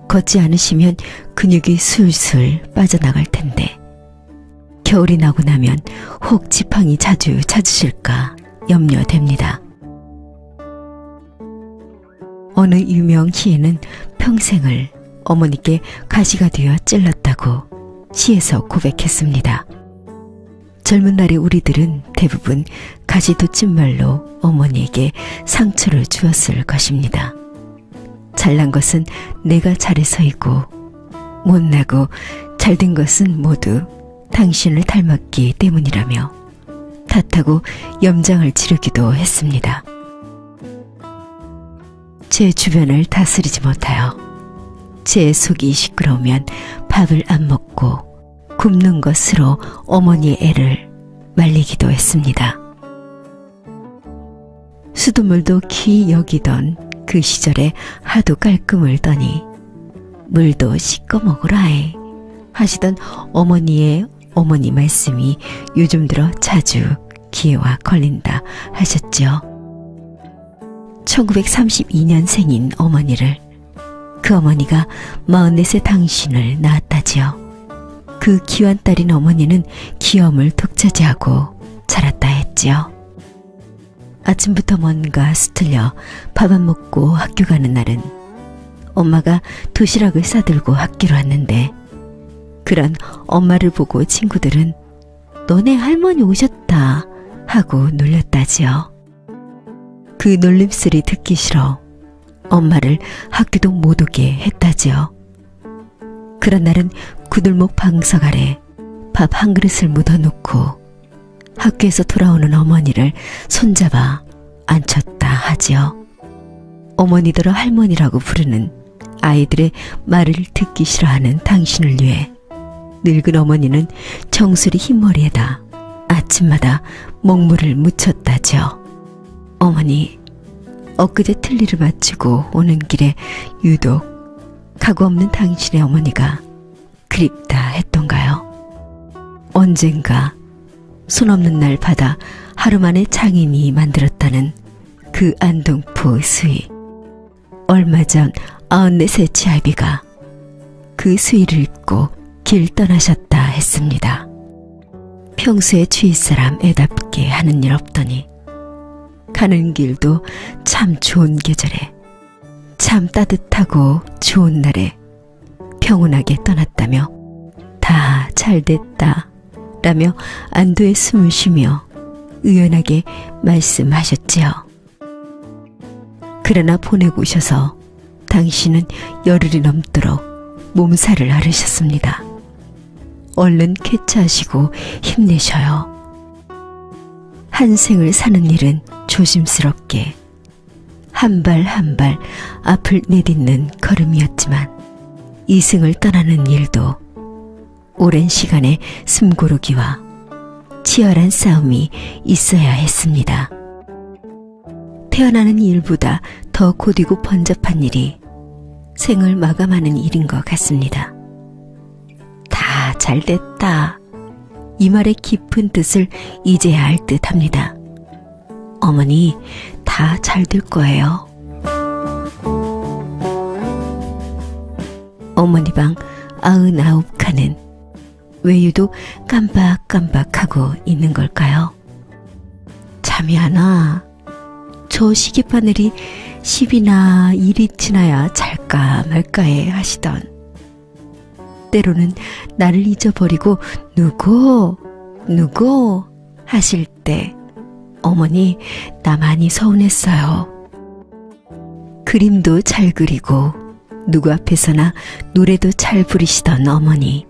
걷지 않으시면 근육이 술술 빠져나갈 텐데 겨울이 나고 나면 혹 지팡이 자주 찾으실까 염려됩니다. 어느 유명 희애는 평생을 어머니께 가시가 되어 찔렀다고 시에서 고백했습니다. 젊은 날의 우리들은 대부분 가시돋침말로 어머니에게 상처를 주었을 것입니다. 잘난 것은 내가 잘해서이고 못나고 잘된 것은 모두 당신을 닮았기 때문이라며 탓하고 염장을 지르기도 했습니다. 제 주변을 다스리지 못하여 제 속이 시끄러우면 밥을 안 먹고 굶는 것으로 어머니의 애를 말리기도 했습니다. 수돗물도 귀 여기던 그 시절에 하도 깔끔을 떠니 물도 씻어 먹으라해 하시던 어머니의 어머니 말씀이 요즘 들어 자주 귀에와 걸린다 하셨죠. 1932년생인 어머니를 그 어머니가 44세 당신을 낳았다지요. 그 귀한 딸인 어머니는 귀염을 독차지하고 자랐다 했지요. 아침부터 뭔가 수틀려 밥 안 먹고 학교 가는 날은 엄마가 도시락을 싸들고 학교로 왔는데 그런 엄마를 보고 친구들은 너네 할머니 오셨다 하고 놀렸다지요. 그 놀림소리 듣기 싫어 엄마를 학교도 못 오게 했다지요. 그런 날은 구들목 방석 아래 밥 한 그릇을 묻어놓고 학교에서 돌아오는 어머니를 손잡아 앉혔다 하지요. 어머니들어 할머니라고 부르는 아이들의 말을 듣기 싫어하는 당신을 위해 늙은 어머니는 정수리 흰머리에다 아침마다 먹물을 묻혔다지요. 어머니, 엊그제 틀니를 맞추고 오는 길에 유독 가구 없는 당신의 어머니가 그립다 했던가요? 언젠가 손 없는 날 받아 하루 만에 장인이 만들었다는 그 안동포 수의. 얼마 전 94세 치아비가 그 수의를 읽고 길 떠나셨다 했습니다. 평소에 주위 사람 애답게 하는 일 없더니 가는 길도 참 좋은 계절에 참 따뜻하고 좋은 날에 평온하게 떠났다며 다 잘됐다 라며 안도의 숨을 쉬며 의연하게 말씀하셨지요. 그러나 보내고 오셔서 당신은 열흘이 넘도록 몸살을 앓으셨습니다. 얼른 쾌차하시고 힘내셔요. 한 생을 사는 일은 조심스럽게 한 발 한 발 앞을 내딛는 걸음이었지만 이승을 떠나는 일도 오랜 시간의 숨고르기와 치열한 싸움이 있어야 했습니다. 태어나는 일보다 더 고되고 번잡한 일이 생을 마감하는 일인 것 같습니다. 다 잘됐다. 이 말의 깊은 뜻을 이제야 알 듯합니다. 어머니, 다 잘 될 거예요. 어머니 방 99칸은 왜 유독 깜박깜박하고 있는 걸까요? 잠이 안 와. 저 시계바늘이 10이나 1이 지나야 잘까 말까해 하시던 때로는 나를 잊어버리고 누구 하실 때 어머니 나 많이 서운했어요. 그림도 잘 그리고 누구 앞에서나 노래도 잘 부르시던 어머니.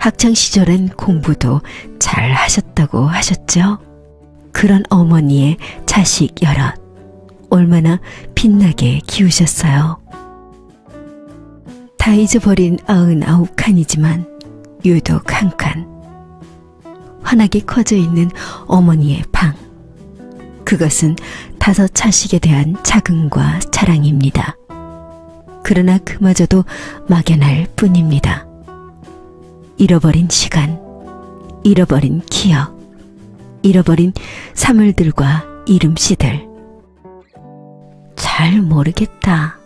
학창시절엔 공부도 잘 하셨다고 하셨죠? 그런 어머니의 자식 여럿 얼마나 빛나게 키우셨어요. 다 잊어버린 99칸이지만 유독 한 칸. 환하게 커져 있는 어머니의 방. 그것은 5 자식에 대한 자긍과 자랑입니다. 그러나 그마저도 막연할 뿐입니다. 잃어버린 시간, 잃어버린 기억, 잃어버린 사물들과 이름씨들. 잘 모르겠다.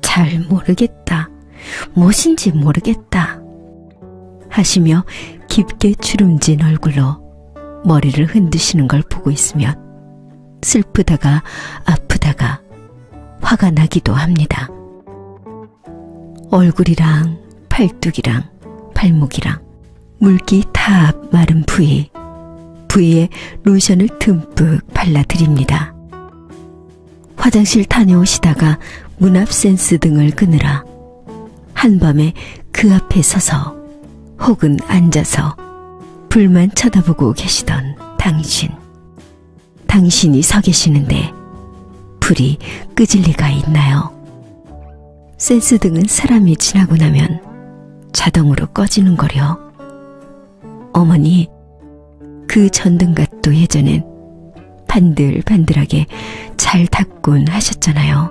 잘 모르겠다. 무엇인지 모르겠다. 하시며 깊게 주름진 얼굴로 머리를 흔드시는 걸 보고 있으면 슬프다가 아프다가 화가 나기도 합니다. 얼굴이랑 팔뚝이랑 발목이랑 물기 다 마른 부위에 로션을 듬뿍 발라드립니다. 화장실 다녀오시다가 문 앞 센스 등을 끄느라 한밤에 그 앞에 서서 혹은 앉아서 불만 쳐다보고 계시던 당신이 서 계시는데 불이 끄질 리가 있나요? 센스 등은 사람이 지나고 나면 자동으로 꺼지는 거려. 어머니, 그 전등갓도 예전엔 반들반들하게 잘 닦곤 하셨잖아요.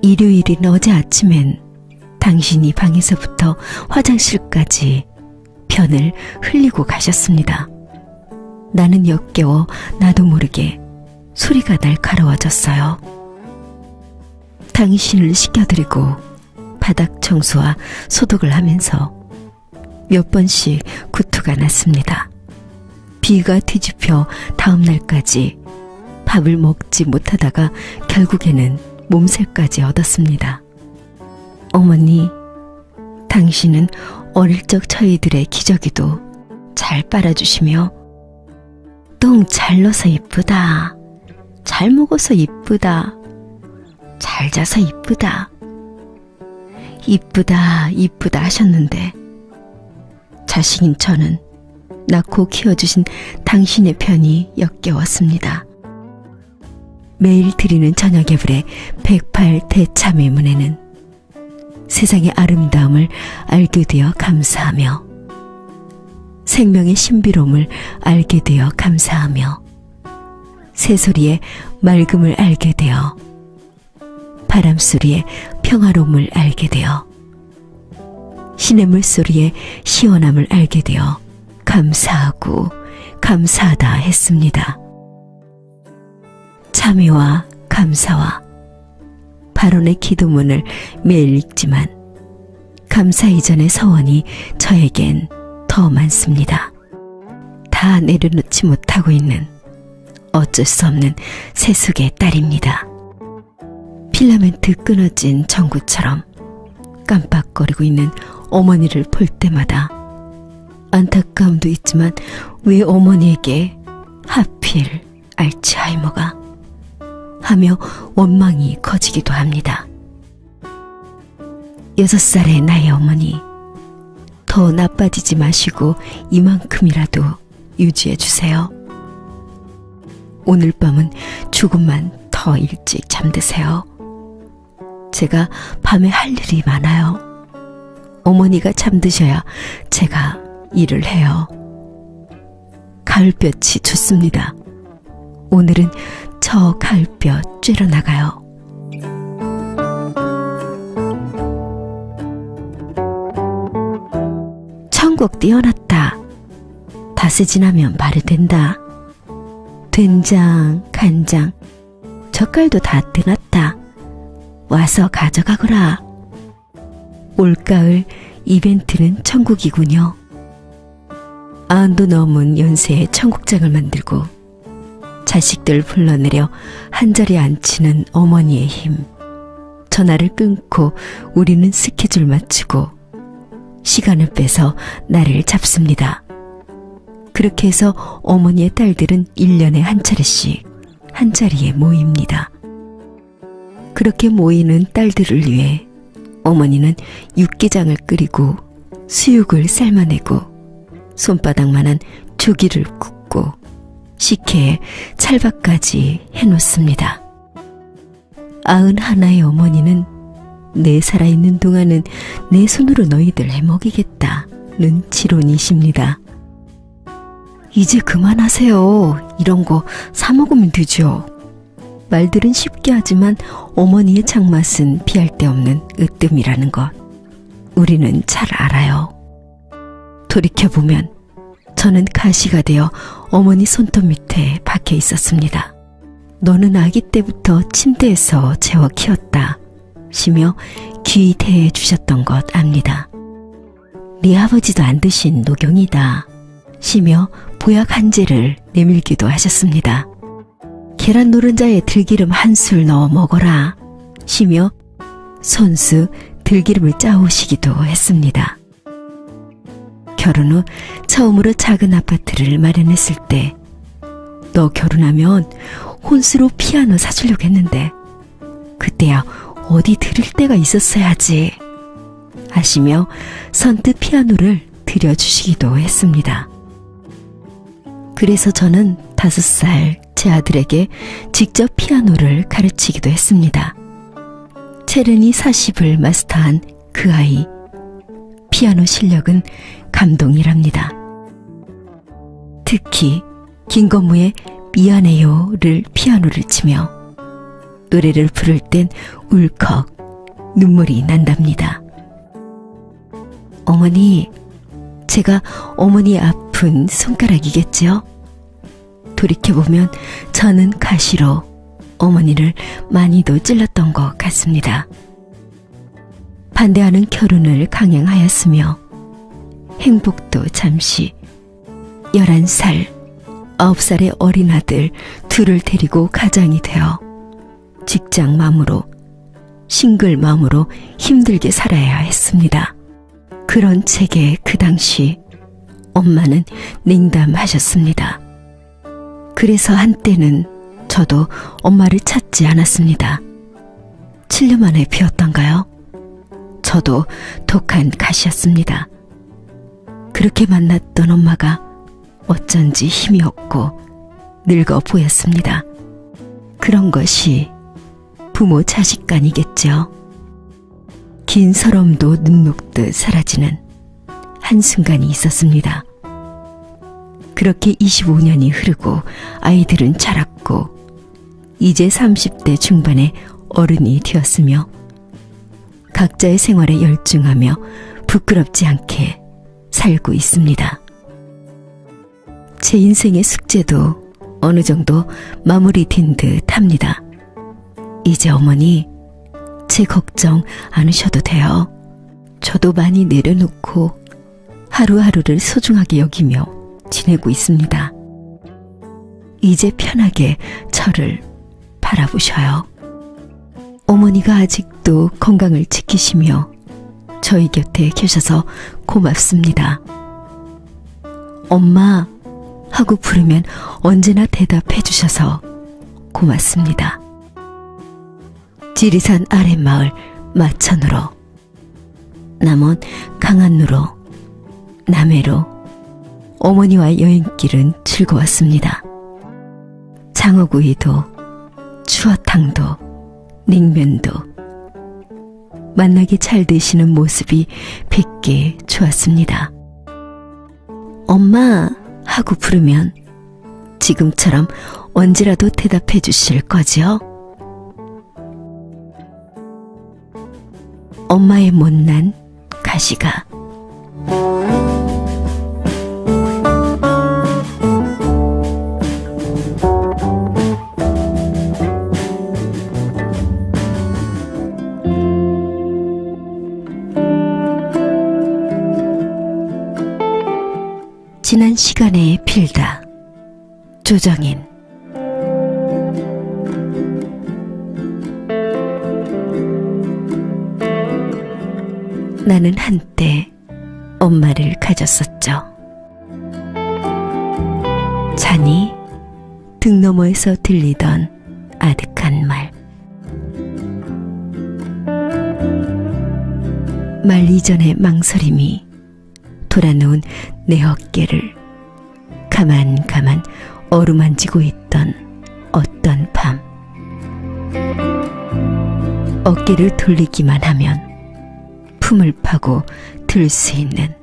일요일인 어제 아침엔 당신이 방에서부터 화장실까지 변을 흘리고 가셨습니다. 나는 역겨워 나도 모르게 소리가 날카로워졌어요. 당신을 씻겨드리고 바닥 청소와 소독을 하면서 몇 번씩 구토가 났습니다. 비가 뒤집혀 다음 날까지 밥을 먹지 못하다가 결국에는 몸살까지 얻었습니다. 어머니, 당신은 어릴 적 저희들의 기저귀도 잘 빨아주시며 똥 잘 넣어서 이쁘다, 잘 먹어서 이쁘다, 잘 자서 이쁘다, 이쁘다 하셨는데 자식인 저는 낳고 키워주신 당신의 편이 역겨웠습니다. 매일 드리는 저녁 예불의 108 대참의 문에는 세상의 아름다움을 알게 되어 감사하며 생명의 신비로움을 알게 되어 감사하며 새소리의 맑음을 알게 되어 바람소리의 평화로움을 알게 되어 시냇물 소리의 시원함을 알게 되어 감사하고 감사하다 했습니다. 참회와 감사와 발언의 기도문을 매일 읽지만 감사 이전의 서원이 저에겐 더 많습니다. 다 내려놓지 못하고 있는 어쩔 수 없는 세속의 딸입니다. 필라멘트 끊어진 전구처럼 깜빡거리고 있는 어머니를 볼 때마다 안타까움도 있지만 왜 어머니에게 하필 알츠하이머가 하며 원망이 커지기도 합니다. 6살의 나의 어머니, 더 나빠지지 마시고 이만큼이라도 유지해 주세요. 오늘 밤은 조금만 더 일찍 잠드세요. 제가 밤에 할 일이 많아요. 어머니가 잠드셔야 제가 일을 해요. 가을볕이 좋습니다. 오늘은 저 가을볕 쬐러 나가요. 천국 띄워놨다. 다스지나면 바르된다. 된장, 간장, 젓갈도 다 떼놨다. 와서 가져가거라. 올가을 이벤트는 천국이군요. 90도 넘은 연세에 청국장을 만들고 자식들 불러내려 한자리에 앉히는 어머니의 힘. 전화를 끊고 우리는 스케줄 맞추고 시간을 빼서 나를 잡습니다. 그렇게 해서 어머니의 딸들은 1년에 한 차례씩 한 자리에 모입니다. 그렇게 모이는 딸들을 위해 어머니는 육개장을 끓이고 수육을 삶아내고 손바닥만한 조기를 굽고 식혜에 찰밥까지 해놓습니다. 91의 어머니는 내 살아있는 동안은 내 손으로 너희들 해먹이겠다는 지론이십니다. 이제 그만하세요. 이런 거 사 먹으면 되죠. 말들은 쉽게 하지만 어머니의 장맛은 비할 데 없는 으뜸이라는 것 우리는 잘 알아요. 돌이켜보면 저는 가시가 되어 어머니 손톱 밑에 박혀 있었습니다. 너는 아기 때부터 침대에서 재워 키웠다 시며 귀히 대해 주셨던 것 압니다. 네 아버지도 안 드신 녹용이다 시며 보약 한 재를 내밀기도 하셨습니다. 계란 노른자에 들기름 한 술 넣어 먹어라 시며 손수 들기름을 짜오시기도 했습니다. 결혼 후 처음으로 작은 아파트를 마련했을 때 너 결혼하면 혼수로 피아노 사주려고 했는데 그때야 어디 들을 데가 있었어야지 하시며 선뜻 피아노를 들여주시기도 했습니다. 그래서 저는 5살 제 아들에게 직접 피아노를 가르치기도 했습니다. 체르니 40을 마스터한 그 아이, 피아노 실력은 감동이랍니다. 특히 김건모의 미안해요를 피아노를 치며 노래를 부를 땐 울컥 눈물이 난답니다. 어머니, 제가 어머니 아픈 손가락이겠지요? 돌이켜보면 저는 가시로 어머니를 많이도 찔렀던 것 같습니다. 반대하는 결혼을 강행하였으며 행복도 잠시 11살, 9살의 어린 아들 둘을 데리고 가장이 되어 직장 마음으로 싱글 마음으로 힘들게 살아야 했습니다. 그런 제게 그 당시 엄마는 냉담하셨습니다. 그래서 한때는 저도 엄마를 찾지 않았습니다. 7년 만에 비었던가요? 저도 독한 가시였습니다. 그렇게 만났던 엄마가 어쩐지 힘이 없고 늙어 보였습니다. 그런 것이 부모 자식 간이겠죠. 긴 서러움도 눈 녹듯 사라지는 한순간이 있었습니다. 그렇게 25년이 흐르고 아이들은 자랐고 이제 30대 중반의 어른이 되었으며 각자의 생활에 열중하며 부끄럽지 않게 살고 있습니다. 제 인생의 숙제도 어느 정도 마무리된 듯 합니다. 이제 어머니, 제 걱정 않으셔도 돼요. 저도 많이 내려놓고 하루하루를 소중하게 여기며 지내고 있습니다. 이제 편하게 저를 바라보셔요. 어머니가 아직도 건강을 지키시며 저희 곁에 계셔서 고맙습니다. 엄마 하고 부르면 언제나 대답해 주셔서 고맙습니다. 지리산 아랫마을 마천으로, 남원 강안루로, 남해로 어머니와의 여행길은 즐거웠습니다. 장어구이도, 추어탕도, 냉면도 만나게 잘 드시는 모습이 뵙게 좋았습니다. 엄마 하고 부르면 지금처럼 언제라도 대답해 주실 거지요? 엄마의 못난 가시가 지난 시간에 빌다. 조정인. 나는 한때 엄마를 가졌었죠. 자니 등 너머에서 들리던 아득한 말. 말 이전의 망설임이 돌아놓은 내 어깨를 가만 어루만지고 있던 어떤 밤. 어깨를 돌리기만 하면 품을 파고 들 수 있는,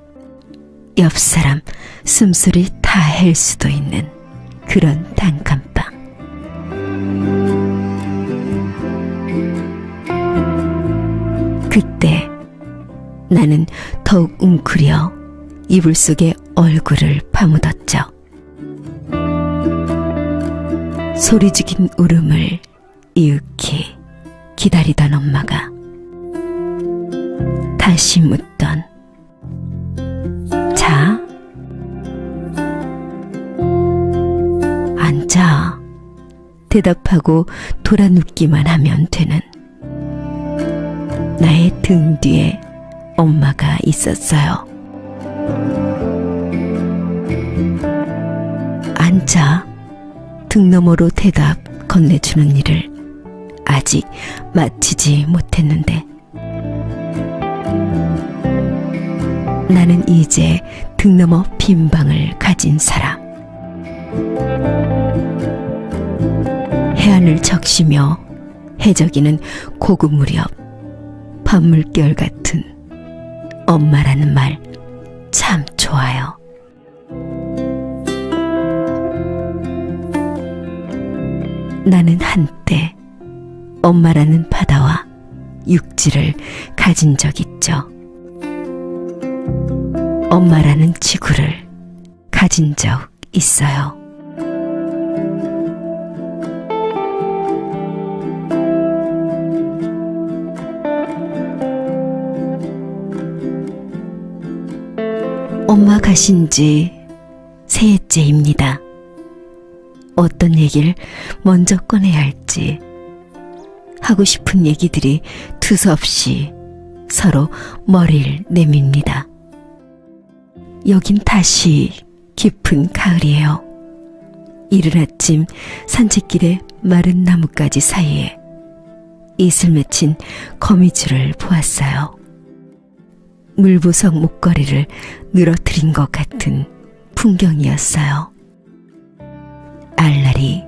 옆사람 숨소리 다 헬 수도 있는 그런 단칸방. 그때 나는 더욱 웅크려 이불 속에 얼굴을 파묻었죠. 소리 죽인 울음을 이윽히 기다리던 엄마가 다시 묻던 자? 앉아. 대답하고 돌아 눕기만 하면 되는 나의 등 뒤에 엄마가 있었어요. 앉아. 등 너머로 대답 건네주는 일을 아직 마치지 못했는데 나는 이제 등 너머 빈 방을 가진 사람. 해안을 적시며 해저기는 고금 무렵 밤물결 같은 엄마라는 말 참 좋아요. 나는 한때 엄마라는 바다와 육지를 가진 적 있죠. 엄마라는 지구를 가진 적 있어요. 엄마 가신 지 새해째입니다. 어떤 얘기를 먼저 꺼내야 할지 하고 싶은 얘기들이 두서없이 서로 머리를 내밉니다. 여긴 다시 깊은 가을이에요. 이른 아침 산책길의 마른 나뭇가지 사이에 이슬 맺힌 거미줄을 보았어요. 물보석 목걸이를 늘어뜨린 것 같은 풍경이었어요. 알날이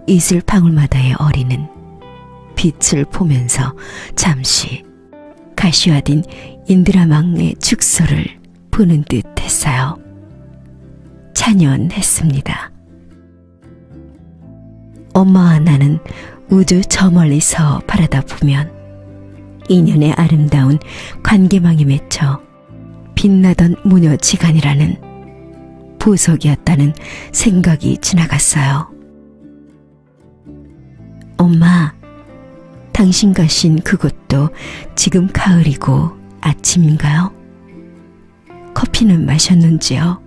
이슬 방울마다에 어리는 빛을 보면서 잠시 가시화된 인드라망의 축소를 보는 듯 했어요. 찬연했습니다. 엄마와 나는 우주 저 멀리서 바라다 보면 인연의 아름다운 관계망에 맺혀 빛나던 모녀지간이라는 보석이었다는 생각이 지나갔어요. 엄마, 당신 가신 그곳도 지금 가을이고 아침인가요? 커피는 마셨는지요?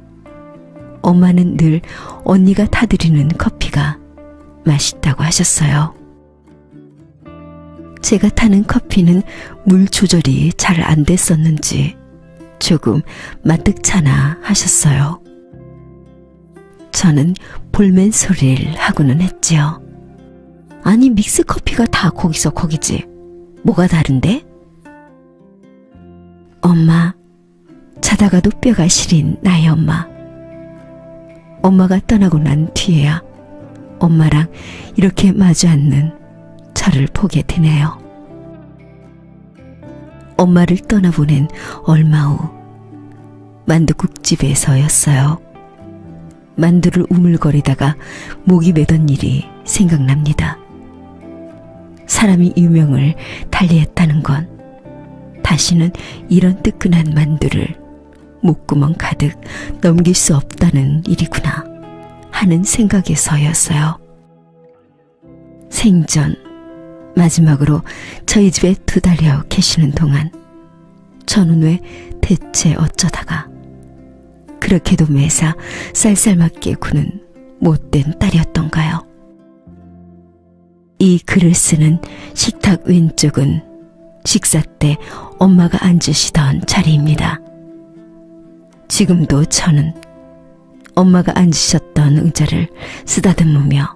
엄마는 늘 언니가 타드리는 커피가 맛있다고 하셨어요. 제가 타는 커피는 물 조절이 잘 안 됐었는지 조금 마뜩차나 하셨어요. 저는 볼멘 소리를 하고는 했지요. 아니, 믹스 커피가 다 거기서 거기지. 뭐가 다른데? 엄마, 자다가도 뼈가 시린 나의 엄마. 엄마가 떠나고 난 뒤에야 엄마랑 이렇게 마주 앉는 저를 보게 되네요. 엄마를 떠나보낸 얼마 후 만두국집에서였어요. 만두를 우물거리다가 목이 메던 일이 생각납니다. 사람이 유명을 달리했다는 건 다시는 이런 뜨끈한 만두를 목구멍 가득 넘길 수 없다는 일이구나 하는 생각에서였어요. 생전 마지막으로 저희 집에 투달려 계시는 동안 저는 왜 대체 어쩌다가 그렇게도 매사 쌀쌀맞게 구는 못된 딸이었던가요? 이 글을 쓰는 식탁 왼쪽은 식사 때 엄마가 앉으시던 자리입니다. 지금도 저는 엄마가 앉으셨던 의자를 쓰다듬으며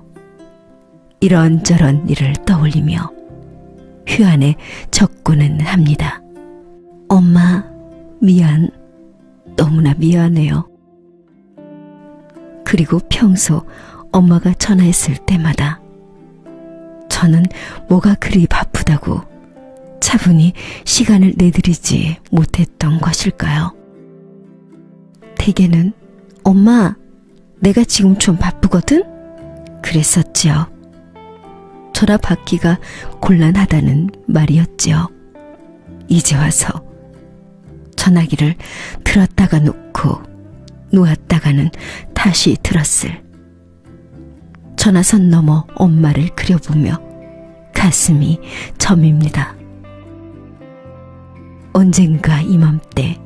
이런저런 일을 떠올리며 휴안에 적고는 합니다. 엄마, 미안. 너무나 미안해요. 그리고 평소 엄마가 전화했을 때마다 저는 뭐가 그리 바쁘다고 차분히 시간을 내드리지 못했던 것일까요? 대개는 엄마, 내가 지금 좀 바쁘거든? 그랬었지요. 전화 받기가 곤란하다는 말이었지요. 이제 와서 전화기를 들었다가 놓고 놓았다가는 다시 들었을 전화선 너머 엄마를 그려보며 가슴이 저밉니다. 언젠가 이맘때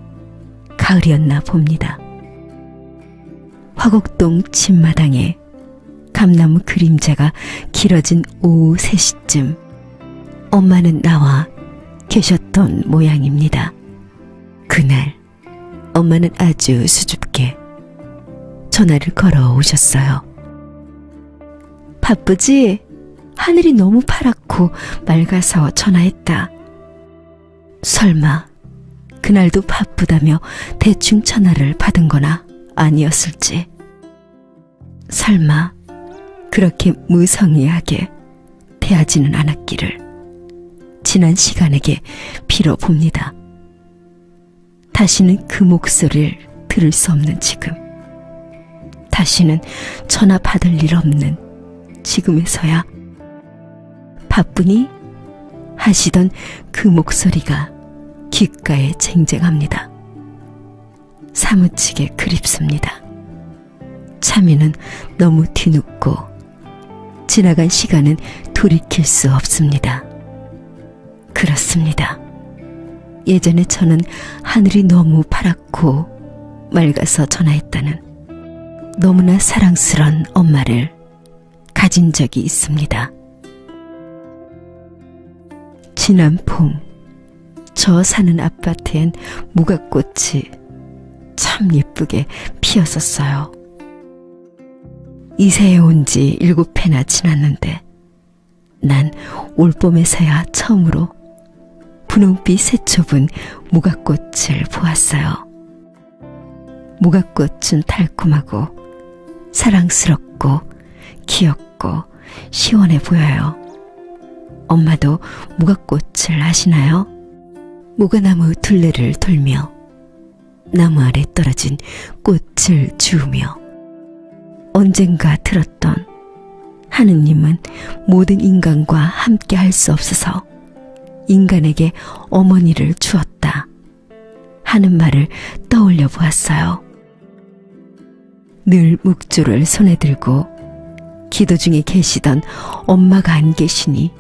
가을이었나 봅니다. 화곡동 집마당에 감나무 그림자가 길어진 오후 3시쯤 엄마는 나와 계셨던 모양입니다. 그날 엄마는 아주 수줍게 전화를 걸어 오셨어요. 바쁘지? 하늘이 너무 파랗고 맑아서 전화했다. 설마 그날도 바쁘다며 대충 전화를 받은 거나 아니었을지. 설마 그렇게 무성의하게 대하지는 않았기를 지난 시간에게 빌어봅니다. 다시는 그 목소리를 들을 수 없는 지금, 다시는 전화 받을 일 없는 지금에서야 바쁘니? 하시던 그 목소리가 귓가에 쟁쟁합니다. 사무치게 그립습니다. 참이는 너무 뒤늦고 지나간 시간은 돌이킬 수 없습니다. 그렇습니다. 예전에 저는 하늘이 너무 파랗고 맑아서 전화했다는 너무나 사랑스런 엄마를 가진 적이 있습니다. 지난 봄, 저 사는 아파트엔 무각꽃이 참 예쁘게 피었었어요. 이 새에 온 지 7해나 지났는데 난 올봄에서야 처음으로 분홍빛 새초분 무각꽃을 보았어요. 무각꽃은 달콤하고 사랑스럽고 귀엽고 시원해 보여요. 엄마도 무각꽃을 아시나요? 무가나무 둘레를 돌며 나무 아래 떨어진 꽃을 주우며 언젠가 들었던 하느님은 모든 인간과 함께 할 수 없어서 인간에게 어머니를 주었다 하는 말을 떠올려 보았어요. 늘 묵주를 손에 들고 기도 중에 계시던 엄마가 안 계시니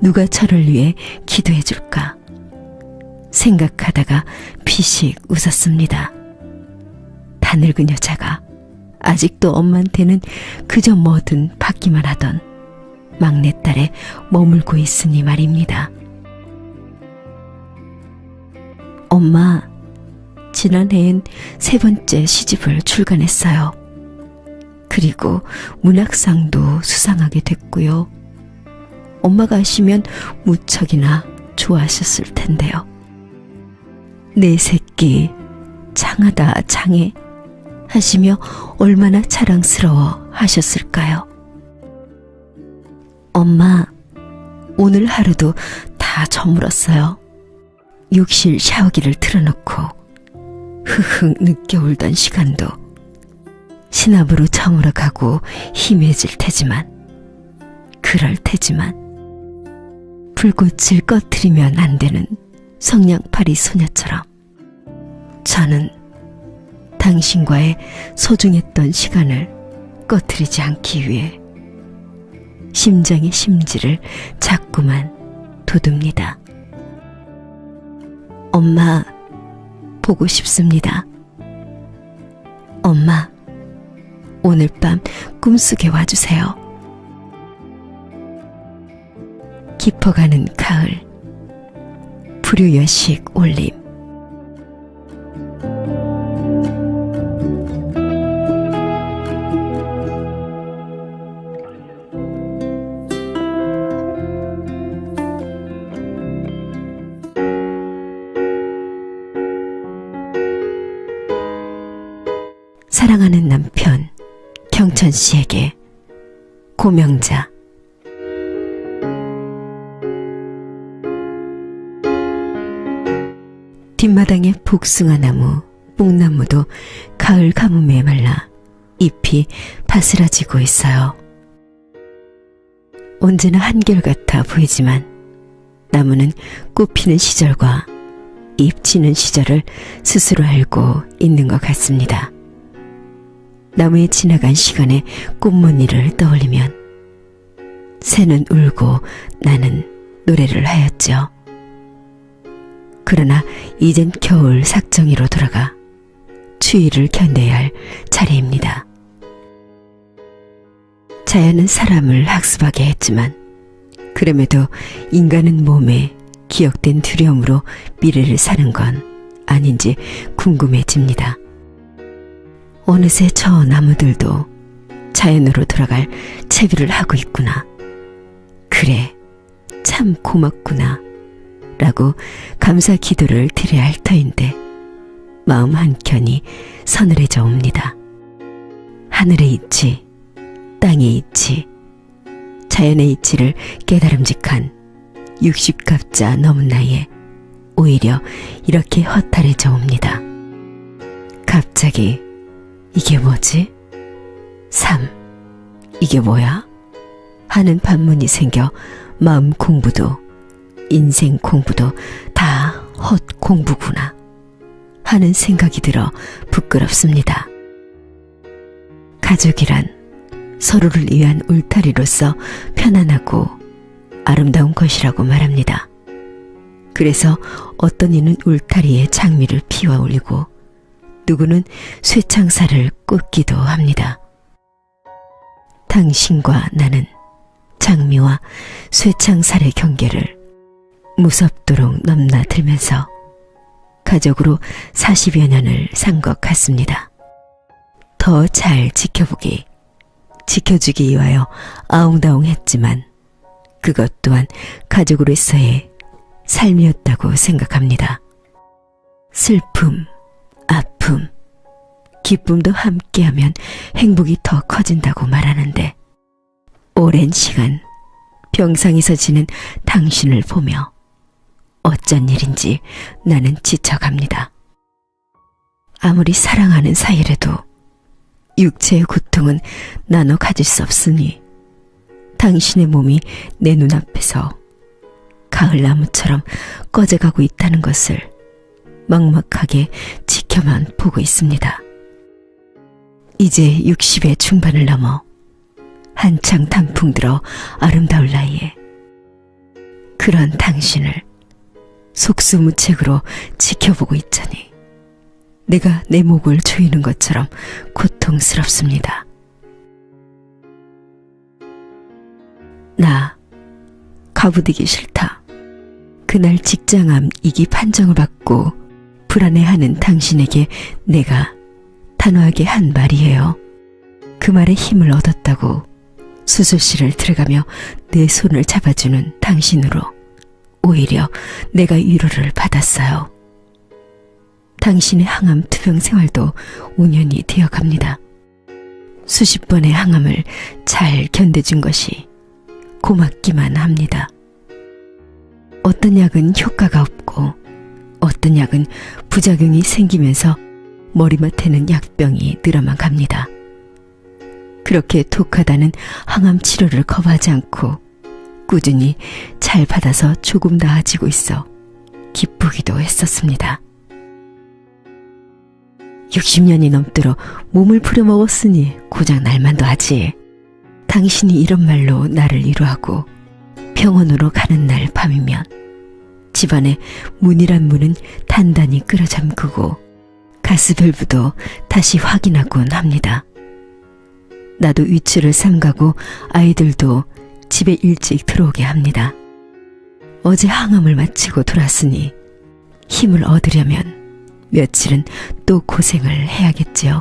누가 저를 위해 기도해 줄까 생각하다가 피식 웃었습니다. 다 늙은 여자가 아직도 엄마한테는 그저 뭐든 받기만 하던 막내딸에 머물고 있으니 말입니다. 엄마, 지난해엔 3번째 시집을 출간했어요. 그리고 문학상도 수상하게 됐고요. 엄마가 아시면 무척이나 좋아하셨을 텐데요. 내 새끼 장하다 장해 하시며 얼마나 자랑스러워 하셨을까요? 엄마, 오늘 하루도 다 저물었어요. 욕실 샤워기를 틀어놓고 흐흐 늦게 울던 시간도 시납으로 저물어가고 희미해질 테지만 그럴 테지만 불꽃을 꺼트리면 안 되는 성냥팔이 소녀처럼 저는 당신과의 소중했던 시간을 꺼트리지 않기 위해 심장의 심지를 자꾸만 돋웁니다. 엄마, 보고 싶습니다. 엄마, 오늘 밤 꿈속에 와주세요. 깊어가는 가을, 불유여식 올림. 사랑하는 남편 경천 씨에게 고명자. 뒷마당의 복숭아나무, 뽕나무도 가을 가뭄에 말라 잎이 바스라지고 있어요. 언제나 한결같아 보이지만 나무는 꽃피는 시절과 입치는 시절을 스스로 알고 있는 것 같습니다. 나무에 지나간 시간의 꽃무늬를 떠올리면 새는 울고 나는 노래를 하였죠. 그러나 이젠 겨울 삭정이로 돌아가 추위를 견뎌야 할 차례입니다. 자연은 사람을 학습하게 했지만 그럼에도 인간은 몸에 기억된 두려움으로 미래를 사는 건 아닌지 궁금해집니다. 어느새 저 나무들도 자연으로 돌아갈 채비를 하고 있구나. 그래, 참 고맙구나 라고 감사 기도를 드려야 할 터인데 마음 한켠이 서늘해져 옵니다. 하늘의 이치, 땅의 이치, 자연의 이치를 깨달음직한 60갑자 넘은 나이에 오히려 이렇게 허탈해져 옵니다. 갑자기 이게 뭐지? 삶, 이게 뭐야? 하는 반문이 생겨 마음 공부도 인생 공부도 다 헛공부구나 하는 생각이 들어 부끄럽습니다. 가족이란 서로를 위한 울타리로서 편안하고 아름다운 것이라고 말합니다. 그래서 어떤 이는 울타리에 장미를 피워 올리고 누구는 쇠창살을 꽂기도 합니다. 당신과 나는 장미와 쇠창살의 경계를 무섭도록 넘나들면서 가족으로 40여 년을 산 것 같습니다. 더 잘 지켜주기 위하여 아웅다웅했지만 그것 또한 가족으로서의 삶이었다고 생각합니다. 슬픔, 아픔, 기쁨도 함께하면 행복이 더 커진다고 말하는데 오랜 시간 병상에서 지낸 당신을 보며 어쩐 일인지 나는 지쳐갑니다. 아무리 사랑하는 사이라도 육체의 고통은 나눠 가질 수 없으니 당신의 몸이 내 눈앞에서 가을나무처럼 꺼져가고 있다는 것을 막막하게 지켜만 보고 있습니다. 이제 60의 중반을 넘어 한창 단풍 들어 아름다울 나이에 그런 당신을 속수무책으로 지켜보고 있자니 내가 내 목을 조이는 것처럼 고통스럽습니다. 나 가부되기 싫다. 그날 직장암 2기 판정을 받고 불안해하는 당신에게 내가 단호하게 한 말이에요. 그 말에 힘을 얻었다고 수술실을 들어가며 내 손을 잡아주는 당신으로 오히려 내가 위로를 받았어요. 당신의 항암 투병 생활도 5년이 되어갑니다. 수십 번의 항암을 잘 견뎌준 것이 고맙기만 합니다. 어떤 약은 효과가 없고 어떤 약은 부작용이 생기면서 머리맡에는 약병이 늘어만 갑니다. 그렇게 독하다는 항암 치료를 거부하지 않고 꾸준히 잘 받아서 조금 나아지고 있어 기쁘기도 했었습니다. 60년이 넘도록 몸을 부려먹었으니 고작 날만도 하지. 당신이 이런 말로 나를 위로하고 병원으로 가는 날 밤이면 집안의 문이란 문은 단단히 끌어잠그고 가스밸브도 다시 확인하곤 합니다. 나도 위치를 삼가고 아이들도 집에 일찍 들어오게 합니다. 어제 항암을 마치고 돌아왔으니 힘을 얻으려면 며칠은 또 고생을 해야겠지요.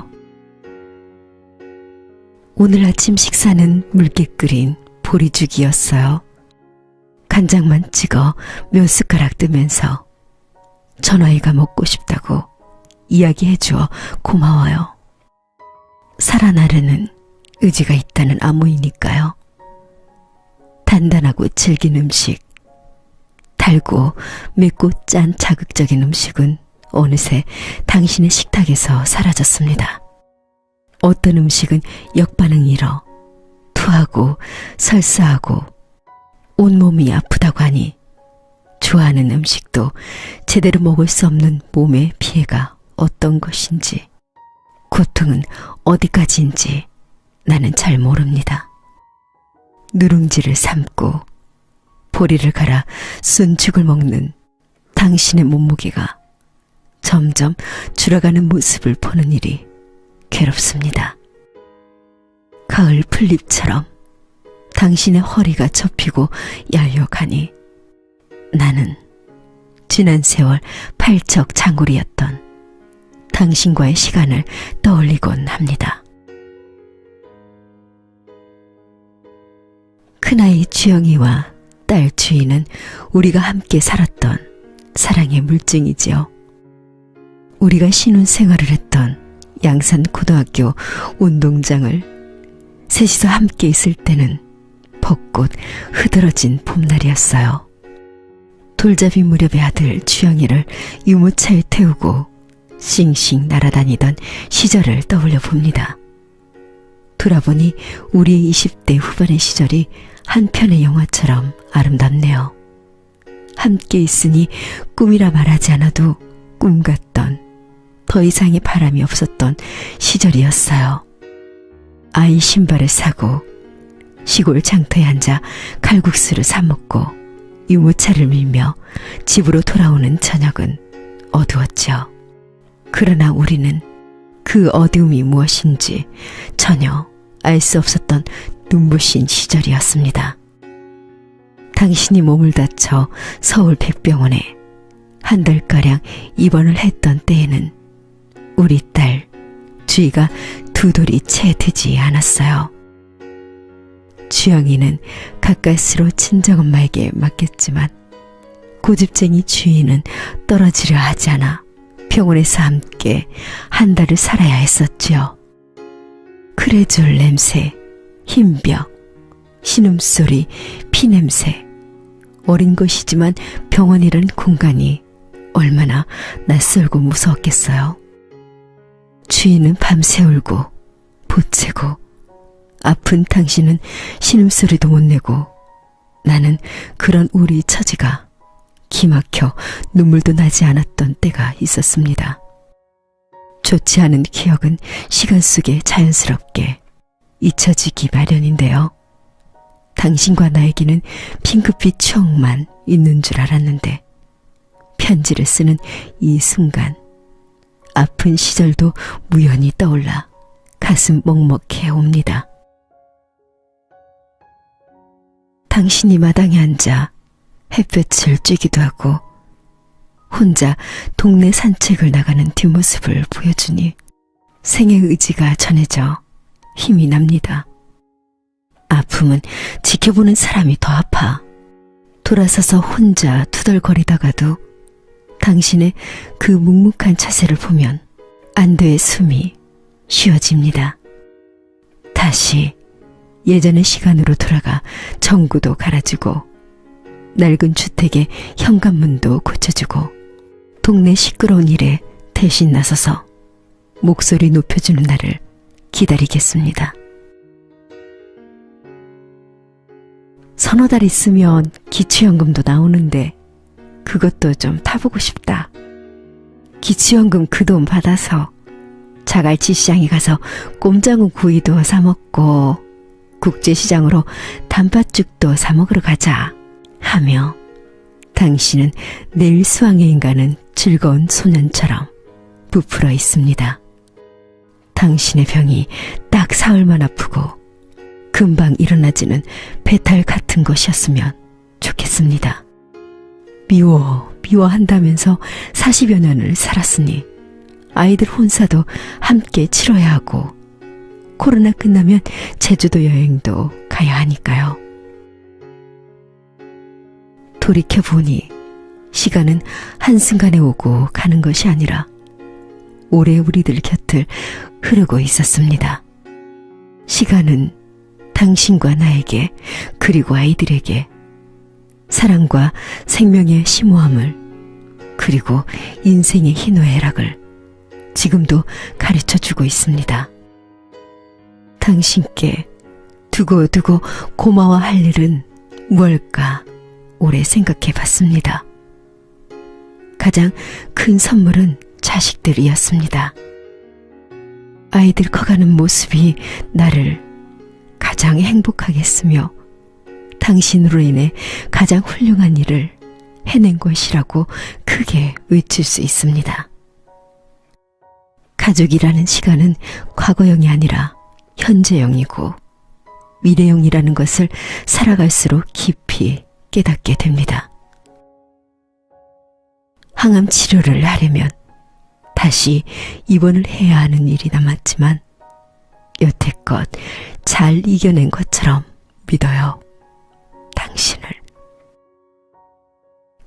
오늘 아침 식사는 묽게 끓인 보리죽이었어요. 간장만 찍어 몇 숟가락 뜨면서 전화이가 먹고 싶다고 이야기해주어 고마워요. 살아나려는 의지가 있다는 암호이니까요. 단단하고 질긴 음식, 달고 맵고 짠 자극적인 음식은 어느새 당신의 식탁에서 사라졌습니다. 어떤 음식은 역반응이 일어 토하고 설사하고 온몸이 아프다고 하니 좋아하는 음식도 제대로 먹을 수 없는 몸의 피해가 어떤 것인지, 고통은 어디까지인지 나는 잘 모릅니다. 누룽지를 삶고 보리를 갈아 순죽을 먹는 당신의 몸무게가 점점 줄어가는 모습을 보는 일이 괴롭습니다. 가을 풀잎처럼 당신의 허리가 접히고 야유하니 나는 지난 세월 팔척 장골이었던 당신과의 시간을 떠올리곤 합니다. 큰아이 주영이와 딸 주희는 우리가 함께 살았던 사랑의 물증이지요. 우리가 신혼생활을 했던 양산고등학교 운동장을 셋이서 함께 있을 때는 벚꽃 흐드러진 봄날이었어요. 돌잡이 무렵의 아들 주영이를 유모차에 태우고 싱싱 날아다니던 시절을 떠올려 봅니다. 돌아보니 우리의 20대 후반의 시절이 한 편의 영화처럼 아름답네요. 함께 있으니 꿈이라 말하지 않아도 꿈 같던, 더 이상의 바람이 없었던 시절이었어요. 아이 신발을 사고 시골 장터에 앉아 칼국수를 사 먹고 유모차를 밀며 집으로 돌아오는 저녁은 어두웠죠. 그러나 우리는 그 어두움이 무엇인지 전혀 알 수 없었던 눈부신 시절이었습니다. 당신이 몸을 다쳐 서울 백병원에 한 달가량 입원을 했던 때에는 우리 딸 주희가 두 돌이 채 되지 않았어요. 주영이는 가까스로 친정엄마에게 맡겼지만 고집쟁이 주희는 떨어지려 하지 않아 병원에서 함께 한 달을 살아야 했었지요. 크레졸 냄새, 흰벽, 신음소리, 피냄새. 어린 것이지만 병원이란 공간이 얼마나 낯설고 무서웠겠어요. 주희는 밤새 울고 보채고, 아픈 당신은 신음소리도 못 내고, 나는 그런 우리 처지가 기막혀 눈물도 나지 않았던 때가 있었습니다. 좋지 않은 기억은 시간 속에 자연스럽게 잊혀지기 마련인데요. 당신과 나에게는 핑크빛 추억만 있는 줄 알았는데, 편지를 쓰는 이 순간 아픈 시절도 무연히 떠올라 가슴 먹먹해 옵니다. 당신이 마당에 앉아 햇볕을 쬐기도 하고 혼자 동네 산책을 나가는 뒷모습을 보여주니 생의 의지가 전해져 힘이 납니다. 아픔은 지켜보는 사람이 더 아파. 돌아서서 혼자 투덜거리다가도 당신의 그 묵묵한 자세를 보면 안도의 숨이 쉬어집니다. 다시 예전의 시간으로 돌아가 전구도 갈아주고 낡은 주택의 현관문도 고쳐주고 동네 시끄러운 일에 대신 나서서 목소리 높여주는 날을 기다리겠습니다. 서너 달 있으면 기초연금도 나오는데 그것도 좀 타보고 싶다. 기초연금 그 돈 받아서 자갈치 시장에 가서 꼼장어 구이도 사 먹고 국제시장으로 단팥죽도 사 먹으러 가자 하며 당신은 내일 수학여행 가는 즐거운 소년처럼 부풀어 있습니다. 당신의 병이 딱 사흘만 아프고 금방 일어나지는 배탈 같은 것이었으면 좋겠습니다. 미워한다면서 40여 년을 살았으니 아이들 혼사도 함께 치러야 하고 코로나 끝나면 제주도 여행도 가야 하니까요. 돌이켜보니 시간은 한순간에 오고 가는 것이 아니라 오래 우리들 곁을 흐르고 있었습니다. 시간은 당신과 나에게 그리고 아이들에게 사랑과 생명의 심오함을 그리고 인생의 희노애락을 지금도 가르쳐주고 있습니다. 당신께 두고두고 고마워할 일은 무엇일까 오래 생각해 봤습니다. 가장 큰 선물은 자식들이었습니다. 아이들 커가는 모습이 나를 가장 행복하게 했으며 당신으로 인해 가장 훌륭한 일을 해낸 것이라고 크게 외칠 수 있습니다. 가족이라는 시간은 과거형이 아니라 현재형이고 미래형이라는 것을 살아갈수록 깊이 깨닫게 됩니다. 항암 치료를 하려면 다시 입원을 해야 하는 일이 남았지만 여태껏 잘 이겨낸 것처럼 믿어요. 당신을.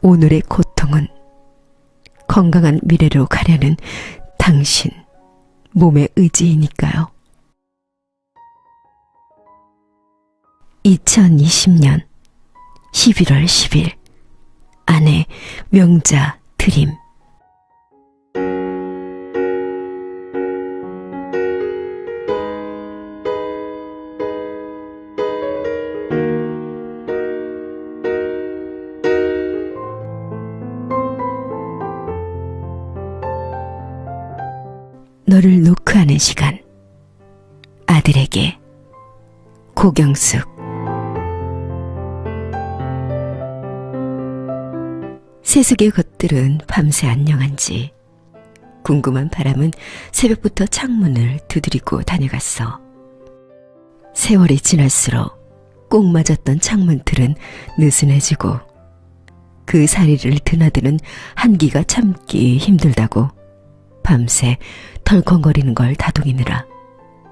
오늘의 고통은 건강한 미래로 가려는 당신 몸의 의지이니까요. 2020년 11월 10일 아내 명자 드림. 너를 노크하는 시간. 아들에게. 고경숙. 세속의 것들은 밤새 안녕한지 궁금한 바람은 새벽부터 창문을 두드리고 다녀갔어. 세월이 지날수록 꼭 맞았던 창문틀은 느슨해지고 그 사리를 드나드는 한기가 참기 힘들다고 밤새 덜컹거리는 걸 다독이느라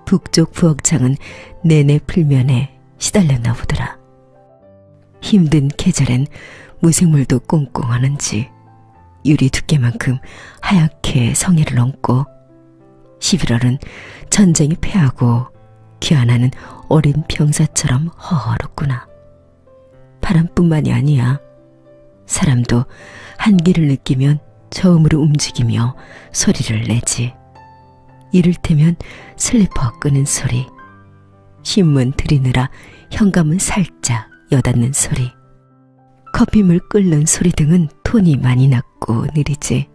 북쪽 부엌창은 내내 풀면에 시달렸나 보더라. 힘든 계절엔 무생물도 꽁꽁하는지 유리 두께만큼 하얗게 성에를 얹고 11월은 전쟁이 패하고 귀환하는 어린 병사처럼 허허롭구나. 바람뿐만이 아니야. 사람도 한기를 느끼면 저음으로 움직이며 소리를 내지. 이를테면 슬리퍼 끄는 소리, 신문 들이느라 현관문 살짝 여닫는 소리, 커피물 끓는 소리 등은 톤이 많이 낮고 느리지.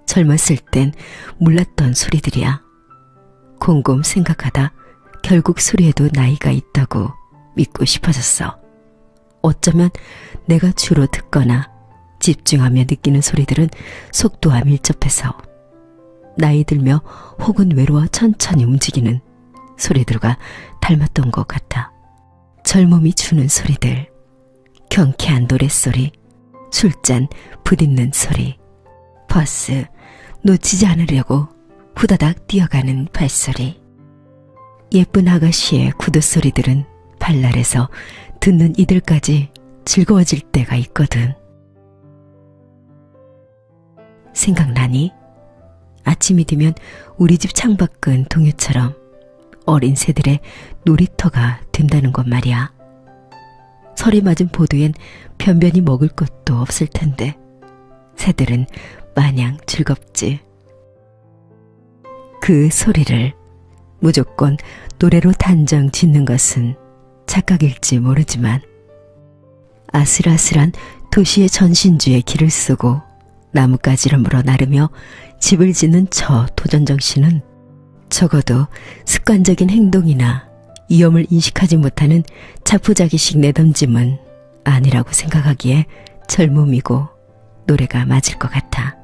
젊었을 땐 몰랐던 소리들이야. 곰곰 생각하다 결국 소리에도 나이가 있다고 믿고 싶어졌어. 어쩌면 내가 주로 듣거나 집중하며 느끼는 소리들은 속도와 밀접해서 나이 들며 혹은 외로워 천천히 움직이는 소리들과 닮았던 것 같아. 젊음이 주는 소리들, 경쾌한 노랫소리, 술잔 부딪는 소리, 버스 놓치지 않으려고 후다닥 뛰어가는 발소리, 예쁜 아가씨의 구두 소리들은 발랄해서 듣는 이들까지 즐거워질 때가 있거든. 생각나니? 아침이 되면 우리 집 창밖은 동요처럼 어린 새들의 놀이터가 된다는 것 말이야. 설이 맞은 보도엔 변변히 먹을 것도 없을 텐데 새들은 마냥 즐겁지. 그 소리를 무조건 노래로 단정 짓는 것은 착각일지 모르지만 아슬아슬한 도시의 전신주에 길을 쓰고 나뭇가지를 물어 나르며 집을 짓는 저 도전정신은 적어도 습관적인 행동이나 위험을 인식하지 못하는 자포자기식 내던짐은 아니라고 생각하기에 젊음이고 노래가 맞을 것 같아.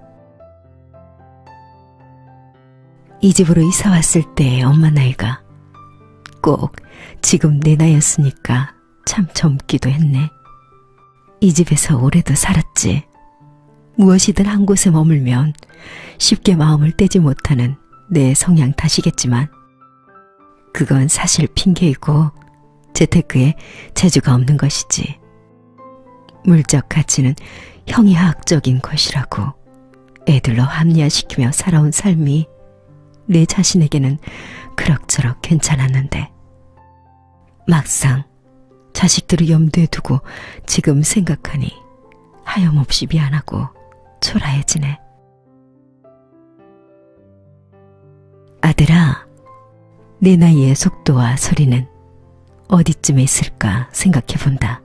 이 집으로 이사 왔을 때의 엄마 나이가 꼭 지금 내 나이였으니까 참 젊기도 했네. 이 집에서 오래도 살았지. 무엇이든 한 곳에 머물면 쉽게 마음을 떼지 못하는 내 성향 탓이겠지만 그건 사실 핑계이고 재테크에 재주가 없는 것이지. 물적 가치는 형이하학적인 것이라고 애들로 합리화시키며 살아온 삶이 내 자신에게는 그럭저럭 괜찮았는데 막상 자식들을 염두에 두고 지금 생각하니 하염없이 미안하고 초라해지네. 아들아, 내 나이의 속도와 소리는 어디쯤에 있을까 생각해본다.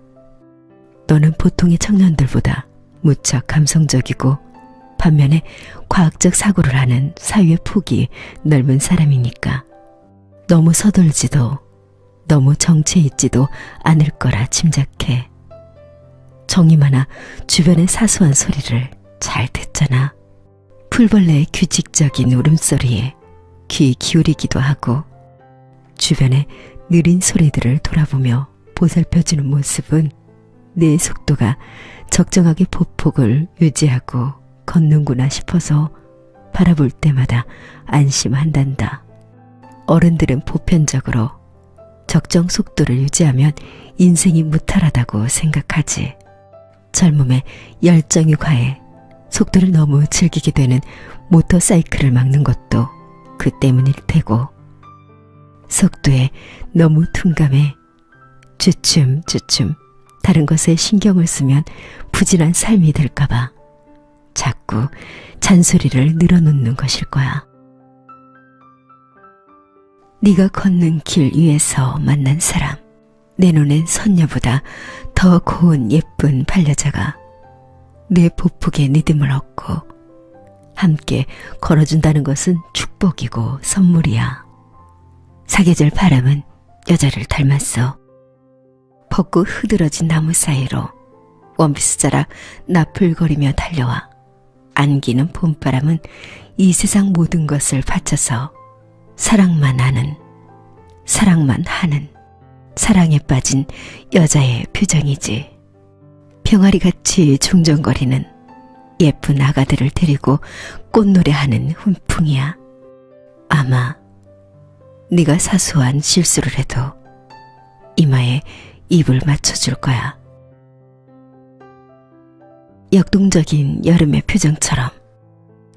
너는 보통의 청년들보다 무척 감성적이고 반면에 과학적 사고를 하는 사유의 폭이 넓은 사람이니까 너무 서둘지도 너무 정체 있지도 않을 거라 짐작해. 정이 많아 주변의 사소한 소리를 잘 듣잖아. 풀벌레의 규칙적인 울음소리에 귀 기울이기도 하고 주변의 느린 소리들을 돌아보며 보살펴주는 모습은 내 속도가 적정하게 보폭을 유지하고 걷는구나 싶어서 바라볼 때마다 안심한단다. 어른들은 보편적으로 적정 속도를 유지하면 인생이 무탈하다고 생각하지. 젊음에 열정이 과해 속도를 너무 즐기게 되는 모터사이클을 막는 것도 그 때문일 테고, 속도에 너무 둔감해 주춤주춤 다른 것에 신경을 쓰면 부진한 삶이 될까봐 자꾸 잔소리를 늘어놓는 것일 거야. 네가 걷는 길 위에서 만난 사람, 내 눈엔 선녀보다 더 고운 예쁜 반려자가 내 보폭에 리듬을 얻고 함께 걸어준다는 것은 축복이고 선물이야. 사계절 바람은 여자를 닮았어. 벚고 흐드러진 나무 사이로 원피스 자락 나풀거리며 달려와 안기는 봄바람은 이 세상 모든 것을 바쳐서 사랑만 하는 사랑에 빠진 여자의 표정이지. 병아리같이 중정거리는 예쁜 아가들을 데리고 꽃노래하는 훈풍이야. 아마 네가 사소한 실수를 해도 이마에 입을 맞춰줄 거야. 역동적인 여름의 표정처럼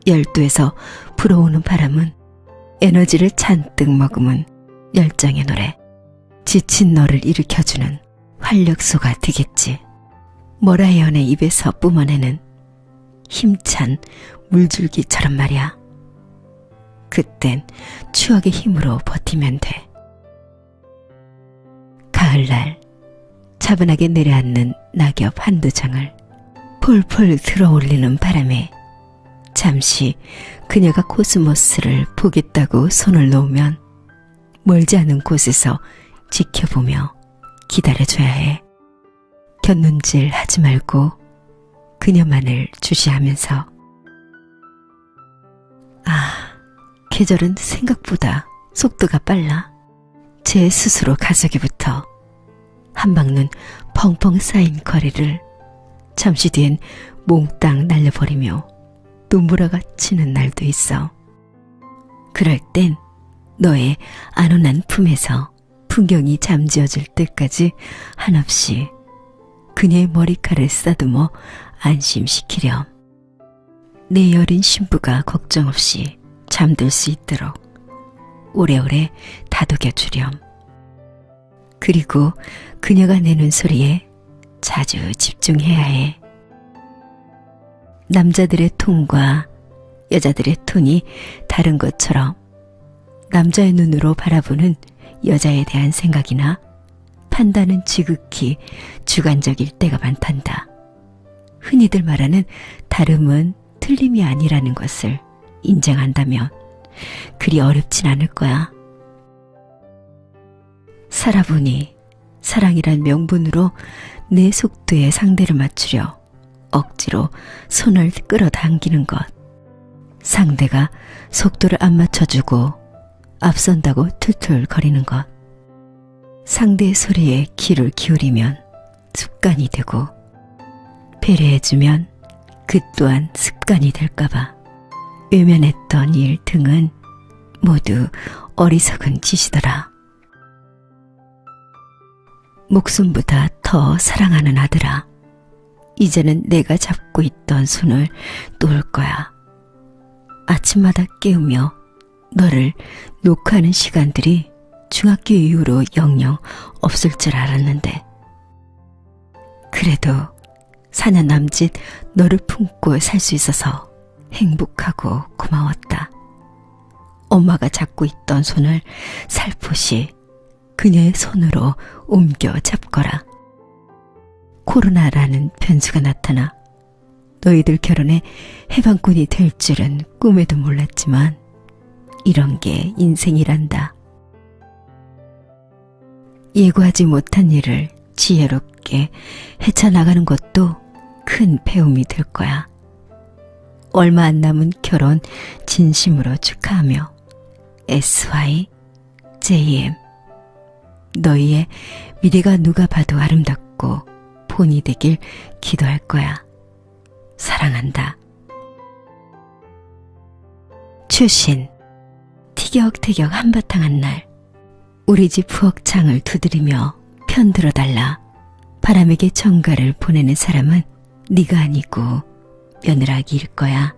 열도에서 불어오는 바람은 에너지를 잔뜩 머금은 열정의 노래, 지친 너를 일으켜주는 활력소가 되겠지. 머라이언의 입에서 뿜어내는 힘찬 물줄기처럼 말이야. 그땐 추억의 힘으로 버티면 돼. 가을날 차분하게 내려앉는 낙엽 한두 장을 폴폴 들어올리는 바람에 잠시 그녀가 코스모스를 보겠다고 손을 놓으면 멀지 않은 곳에서 지켜보며 기다려줘야 해. 곁눈질 하지 말고 그녀만을 주시하면서. 계절은 생각보다 속도가 빨라. 제 스스로 가속이부터 한방눈 펑펑 쌓인 거리를 잠시 뒤엔 몽땅 날려버리며 눈보라가 치는 날도 있어. 그럴 땐 너의 안온한 품에서 풍경이 잠지어질 때까지 한없이 그녀의 머리카락을 쓰다듬어 안심시키렴. 내 여린 신부가 걱정 없이 잠들 수 있도록 오래오래 다독여주렴. 그리고 그녀가 내는 소리에 자주 집중해야 해. 남자들의 톤과 여자들의 톤이 다른 것처럼 남자의 눈으로 바라보는 여자에 대한 생각이나 판단은 지극히 주관적일 때가 많단다. 흔히들 말하는 다름은 틀림이 아니라는 것을 인정한다면 그리 어렵진 않을 거야. 살아보니 사랑이란 명분으로 내 속도에 상대를 맞추려 억지로 손을 끌어당기는 것, 상대가 속도를 안 맞춰주고 앞선다고 툴툴거리는 것, 상대의 소리에 귀를 기울이면 습관이 되고 배려해주면 그 또한 습관이 될까봐 외면했던 일 등은 모두 어리석은 짓이더라. 목숨보다 더 사랑하는 아들아, 이제는 내가 잡고 있던 손을 놓을 거야. 아침마다 깨우며 너를 녹화하는 시간들이 중학교 이후로 영영 없을 줄 알았는데, 그래도 4년 남짓 너를 품고 살 수 있어서 행복하고 고마웠다. 엄마가 잡고 있던 손을 살포시 그녀의 손으로 옮겨 잡거라. 코로나라는 변수가 나타나 너희들 결혼에 해방꾼이 될 줄은 꿈에도 몰랐지만 이런 게 인생이란다. 예고하지 못한 일을 지혜롭게 헤쳐나가는 것도 큰 배움이 될 거야. 얼마 안 남은 결혼 진심으로 축하하며 SY JM. 너희의 미래가 누가 봐도 아름답고 본이 되길 기도할 거야. 사랑한다. 추신. 티격태격 한바탕한 날, 우리 집 부엌창을 두드리며 편들어달라 바람에게 전가를 보내는 사람은 네가 아니고 며느라기일 거야.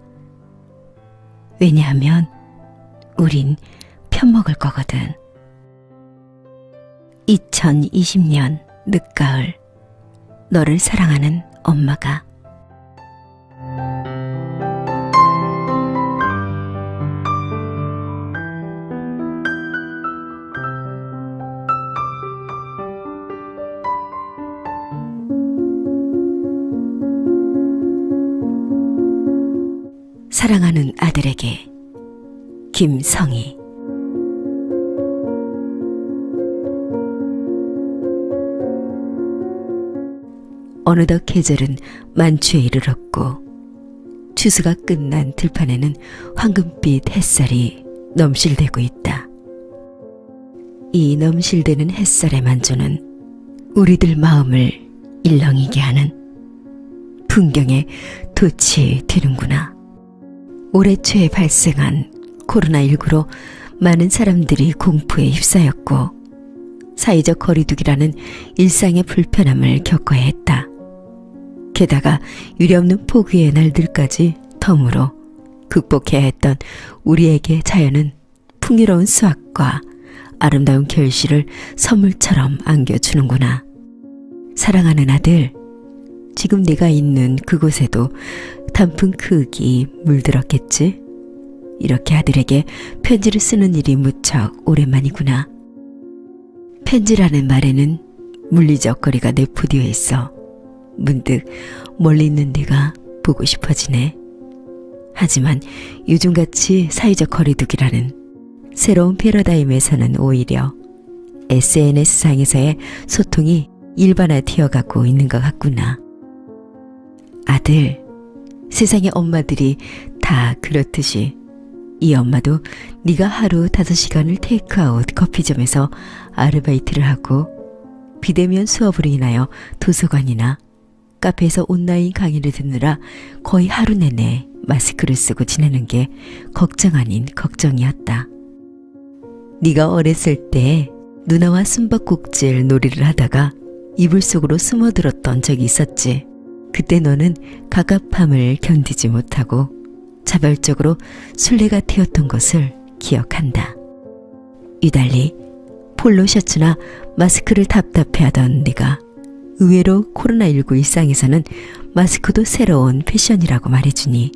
왜냐하면 우린 편먹을 거거든. 2020년 늦가을. 너를 사랑하는 엄마가. 사랑하는 아들에게. 김성희. 어느덧 계절은 만추에 이르렀고 추수가 끝난 들판에는 황금빛 햇살이 넘실대고 있다. 이 넘실대는 햇살의 만조는 우리들 마음을 일렁이게 하는 풍경에 돛이 되는구나. 올해 초에 발생한 코로나19로 많은 사람들이 공포에 휩싸였고 사회적 거리두기라는 일상의 불편함을 겪어야 했다. 게다가 유례없는 폭우의 날들까지 덤으로 극복해야 했던 우리에게 자연은 풍요로운 수확과 아름다운 결실을 선물처럼 안겨주는구나. 사랑하는 아들, 지금 네가 있는 그곳에도 단풍 크기 물들었겠지? 이렇게 아들에게 편지를 쓰는 일이 무척 오랜만이구나. 편지라는 말에는 물리적 거리가 내포되어 있어 문득 멀리 있는 네가 보고 싶어지네. 하지만 요즘같이 사회적 거리두기라는 새로운 패러다임에서는 오히려 SNS상에서의 소통이 일반화되어가고 있는 것 같구나. 아들, 세상의 엄마들이 다 그렇듯이 이 엄마도 네가 하루 5시간을 테이크아웃 커피점에서 아르바이트를 하고 비대면 수업으로 인하여 도서관이나 카페에서 온라인 강의를 듣느라 거의 하루 내내 마스크를 쓰고 지내는 게 걱정 아닌 걱정이었다. 네가 어렸을 때 누나와 숨바꼭질 놀이를 하다가 이불 속으로 숨어들었던 적이 있었지. 그때 너는 갑갑함을 견디지 못하고 자발적으로 술래가 되었던 것을 기억한다. 유달리 폴로 셔츠나 마스크를 답답해하던 네가 의외로 코로나19 일상에서는 마스크도 새로운 패션이라고 말해주니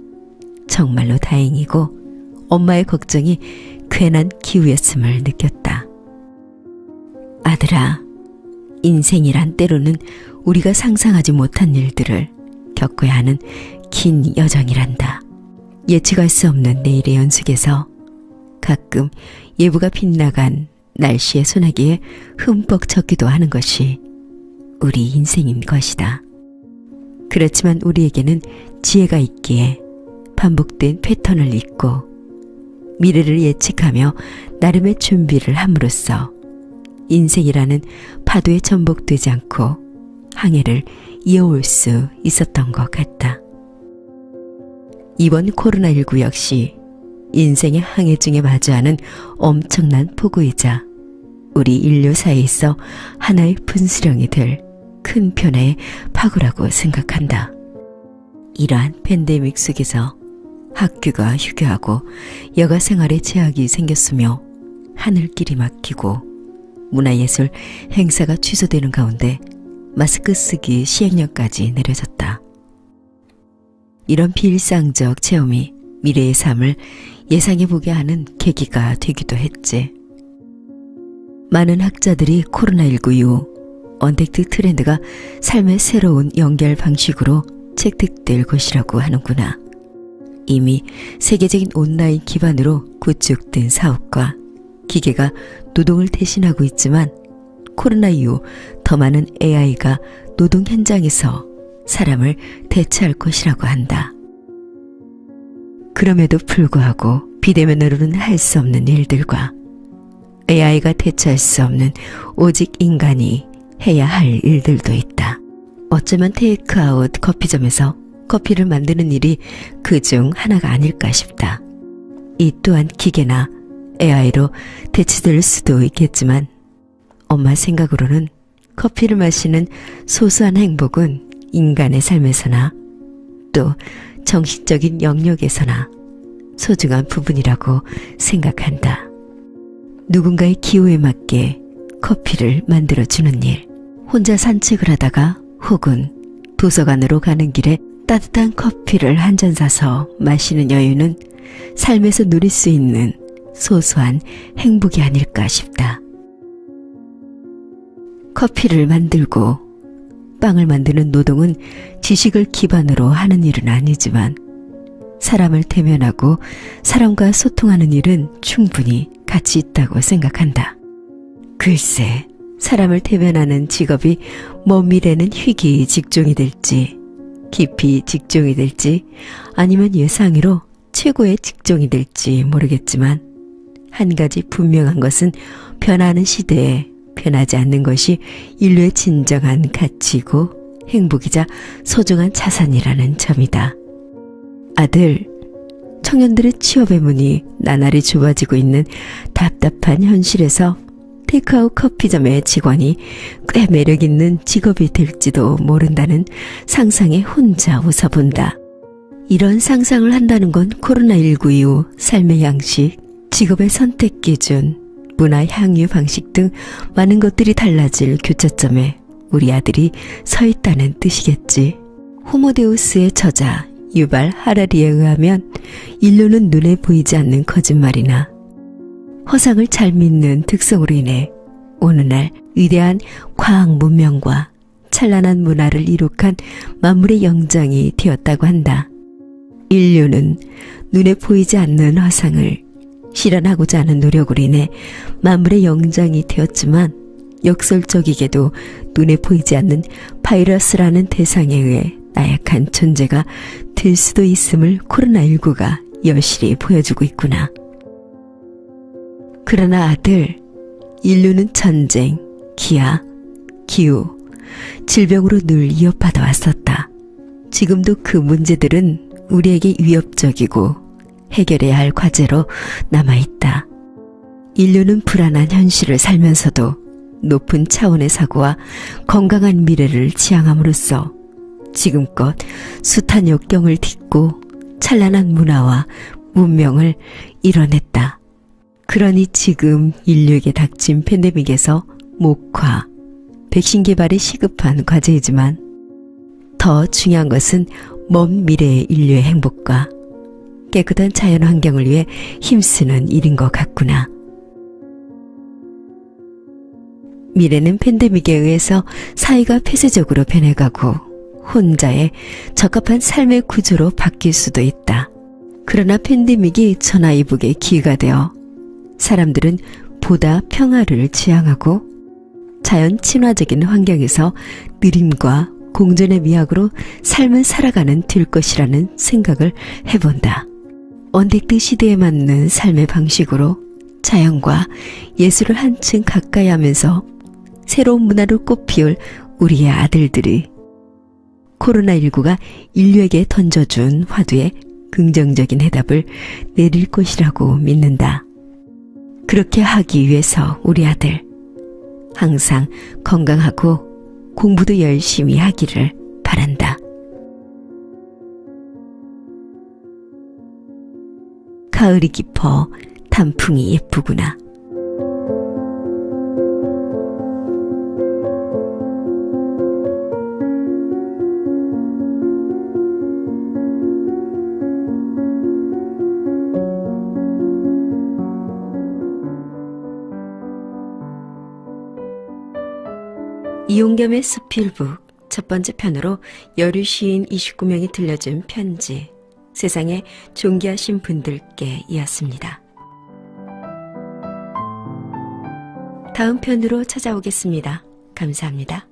정말로 다행이고 엄마의 걱정이 괜한 기우였음을 느꼈다. 아들아, 인생이란 때로는 우리가 상상하지 못한 일들을 겪어야 하는 긴 여정이란다. 예측할 수 없는 내일의 연속에서 가끔 예보가 빗나간 날씨의 소나기에 흠뻑 젖기도 하는 것이 우리 인생인 것이다. 그렇지만 우리에게는 지혜가 있기에 반복된 패턴을 잊고 미래를 예측하며 나름의 준비를 함으로써 인생이라는 파도에 전복되지 않고 항해를 이어올 수 있었던 것 같다. 이번 코로나19 역시 인생의 항해 중에 마주하는 엄청난 폭우이자 우리 인류사에 있어 하나의 분수령이 될 큰 변화의 파고라고 생각한다. 이러한 팬데믹 속에서 학교가 휴교하고 여가 생활에 제약이 생겼으며 하늘길이 막히고 문화예술 행사가 취소되는 가운데 마스크 쓰기 시행령까지 내려졌다. 이런 비일상적 체험이 미래의 삶을 예상해보게 하는 계기가 되기도 했지. 많은 학자들이 코로나19 이후 언택트 트렌드가 삶의 새로운 연결 방식으로 채택될 것이라고 하는구나. 이미 세계적인 온라인 기반으로 구축된 사업과 기계가 노동을 대신하고 있지만 코로나 이후 더 많은 AI가 노동 현장에서 사람을 대체할 것이라고 한다. 그럼에도 불구하고 비대면으로는 할 수 없는 일들과 AI가 대체할 수 없는 오직 인간이 해야 할 일들도 있다. 어쩌면 테이크아웃 커피점에서 커피를 만드는 일이 그중 하나가 아닐까 싶다. 이 또한 기계나 AI로 대체될 수도 있겠지만 엄마 생각으로는 커피를 마시는 소소한 행복은 인간의 삶에서나 또 정신적인 영역에서나 소중한 부분이라고 생각한다. 누군가의 기호에 맞게 커피를 만들어주는 일, 혼자 산책을 하다가 혹은 도서관으로 가는 길에 따뜻한 커피를 한 잔 사서 마시는 여유는 삶에서 누릴 수 있는 소소한 행복이 아닐까 싶다. 커피를 만들고 빵을 만드는 노동은 지식을 기반으로 하는 일은 아니지만 사람을 대면하고 사람과 소통하는 일은 충분히 가치 있다고 생각한다. 글쎄, 사람을 대면하는 직업이 먼 미래는 희귀 직종이 될지 깊이 직종이 될지 아니면 예상으로 최고의 직종이 될지 모르겠지만 한 가지 분명한 것은 변하는 시대에 변하지 않는 것이 인류의 진정한 가치이고 행복이자 소중한 자산이라는 점이다. 아들, 청년들의 취업의 문이 나날이 좁아지고 있는 답답한 현실에서 테이크아웃 커피점의 직원이 꽤 매력있는 직업이 될지도 모른다는 상상에 혼자 웃어본다. 이런 상상을 한다는 건 코로나19 이후 삶의 양식, 직업의 선택 기준, 문화 향유 방식 등 많은 것들이 달라질 교차점에 우리 아들이 서 있다는 뜻이겠지. 호모데우스의 저자 유발 하라리에 의하면 인류는 눈에 보이지 않는 거짓말이나 허상을 잘 믿는 특성으로 인해 오늘날 위대한 과학 문명과 찬란한 문화를 이룩한 만물의 영장이 되었다고 한다. 인류는 눈에 보이지 않는 허상을 실현하고자 하는 노력으로 인해 만물의 영장이 되었지만 역설적이게도 눈에 보이지 않는 바이러스라는 대상에 의해 나약한 존재가 될 수도 있음을 코로나19가 여실히 보여주고 있구나. 그러나 아들, 인류는 전쟁, 기아, 기후, 질병으로 늘 위협받아 왔었다. 지금도 그 문제들은 우리에게 위협적이고 해결해야 할 과제로 남아있다. 인류는 불안한 현실을 살면서도 높은 차원의 사고와 건강한 미래를 지향함으로써 지금껏 숱한 역경을 딛고 찬란한 문화와 문명을 이뤄냈다. 그러니 지금 인류에게 닥친 팬데믹에서 목화, 백신 개발이 시급한 과제이지만 더 중요한 것은 먼 미래의 인류의 행복과 깨끗한 자연 환경을 위해 힘쓰는 일인 것 같구나. 미래는 팬데믹에 의해서 사회가 폐쇄적으로 변해가고 혼자의 적합한 삶의 구조로 바뀔 수도 있다. 그러나 팬데믹이 전화위복의 기회가 되어 사람들은 보다 평화를 지향하고 자연 친화적인 환경에서 느림과 공존의 미학으로 삶을 살아가는 될 것이라는 생각을 해본다. 언택트 시대에 맞는 삶의 방식으로 자연과 예술을 한층 가까이 하면서 새로운 문화를 꽃피울 우리의 아들들이 코로나19가 인류에게 던져준 화두에 긍정적인 해답을 내릴 것이라고 믿는다. 그렇게 하기 위해서 우리 아들 항상 건강하고 공부도 열심히 하기를 바란다. 가을이 깊어 단풍이 예쁘구나. 이용겸의 스필북 첫 번째 편으로 여류 시인 29명이 들려준 편지, 세상에 존귀하신 분들께 이었습니다. 다음 편으로 찾아오겠습니다. 감사합니다.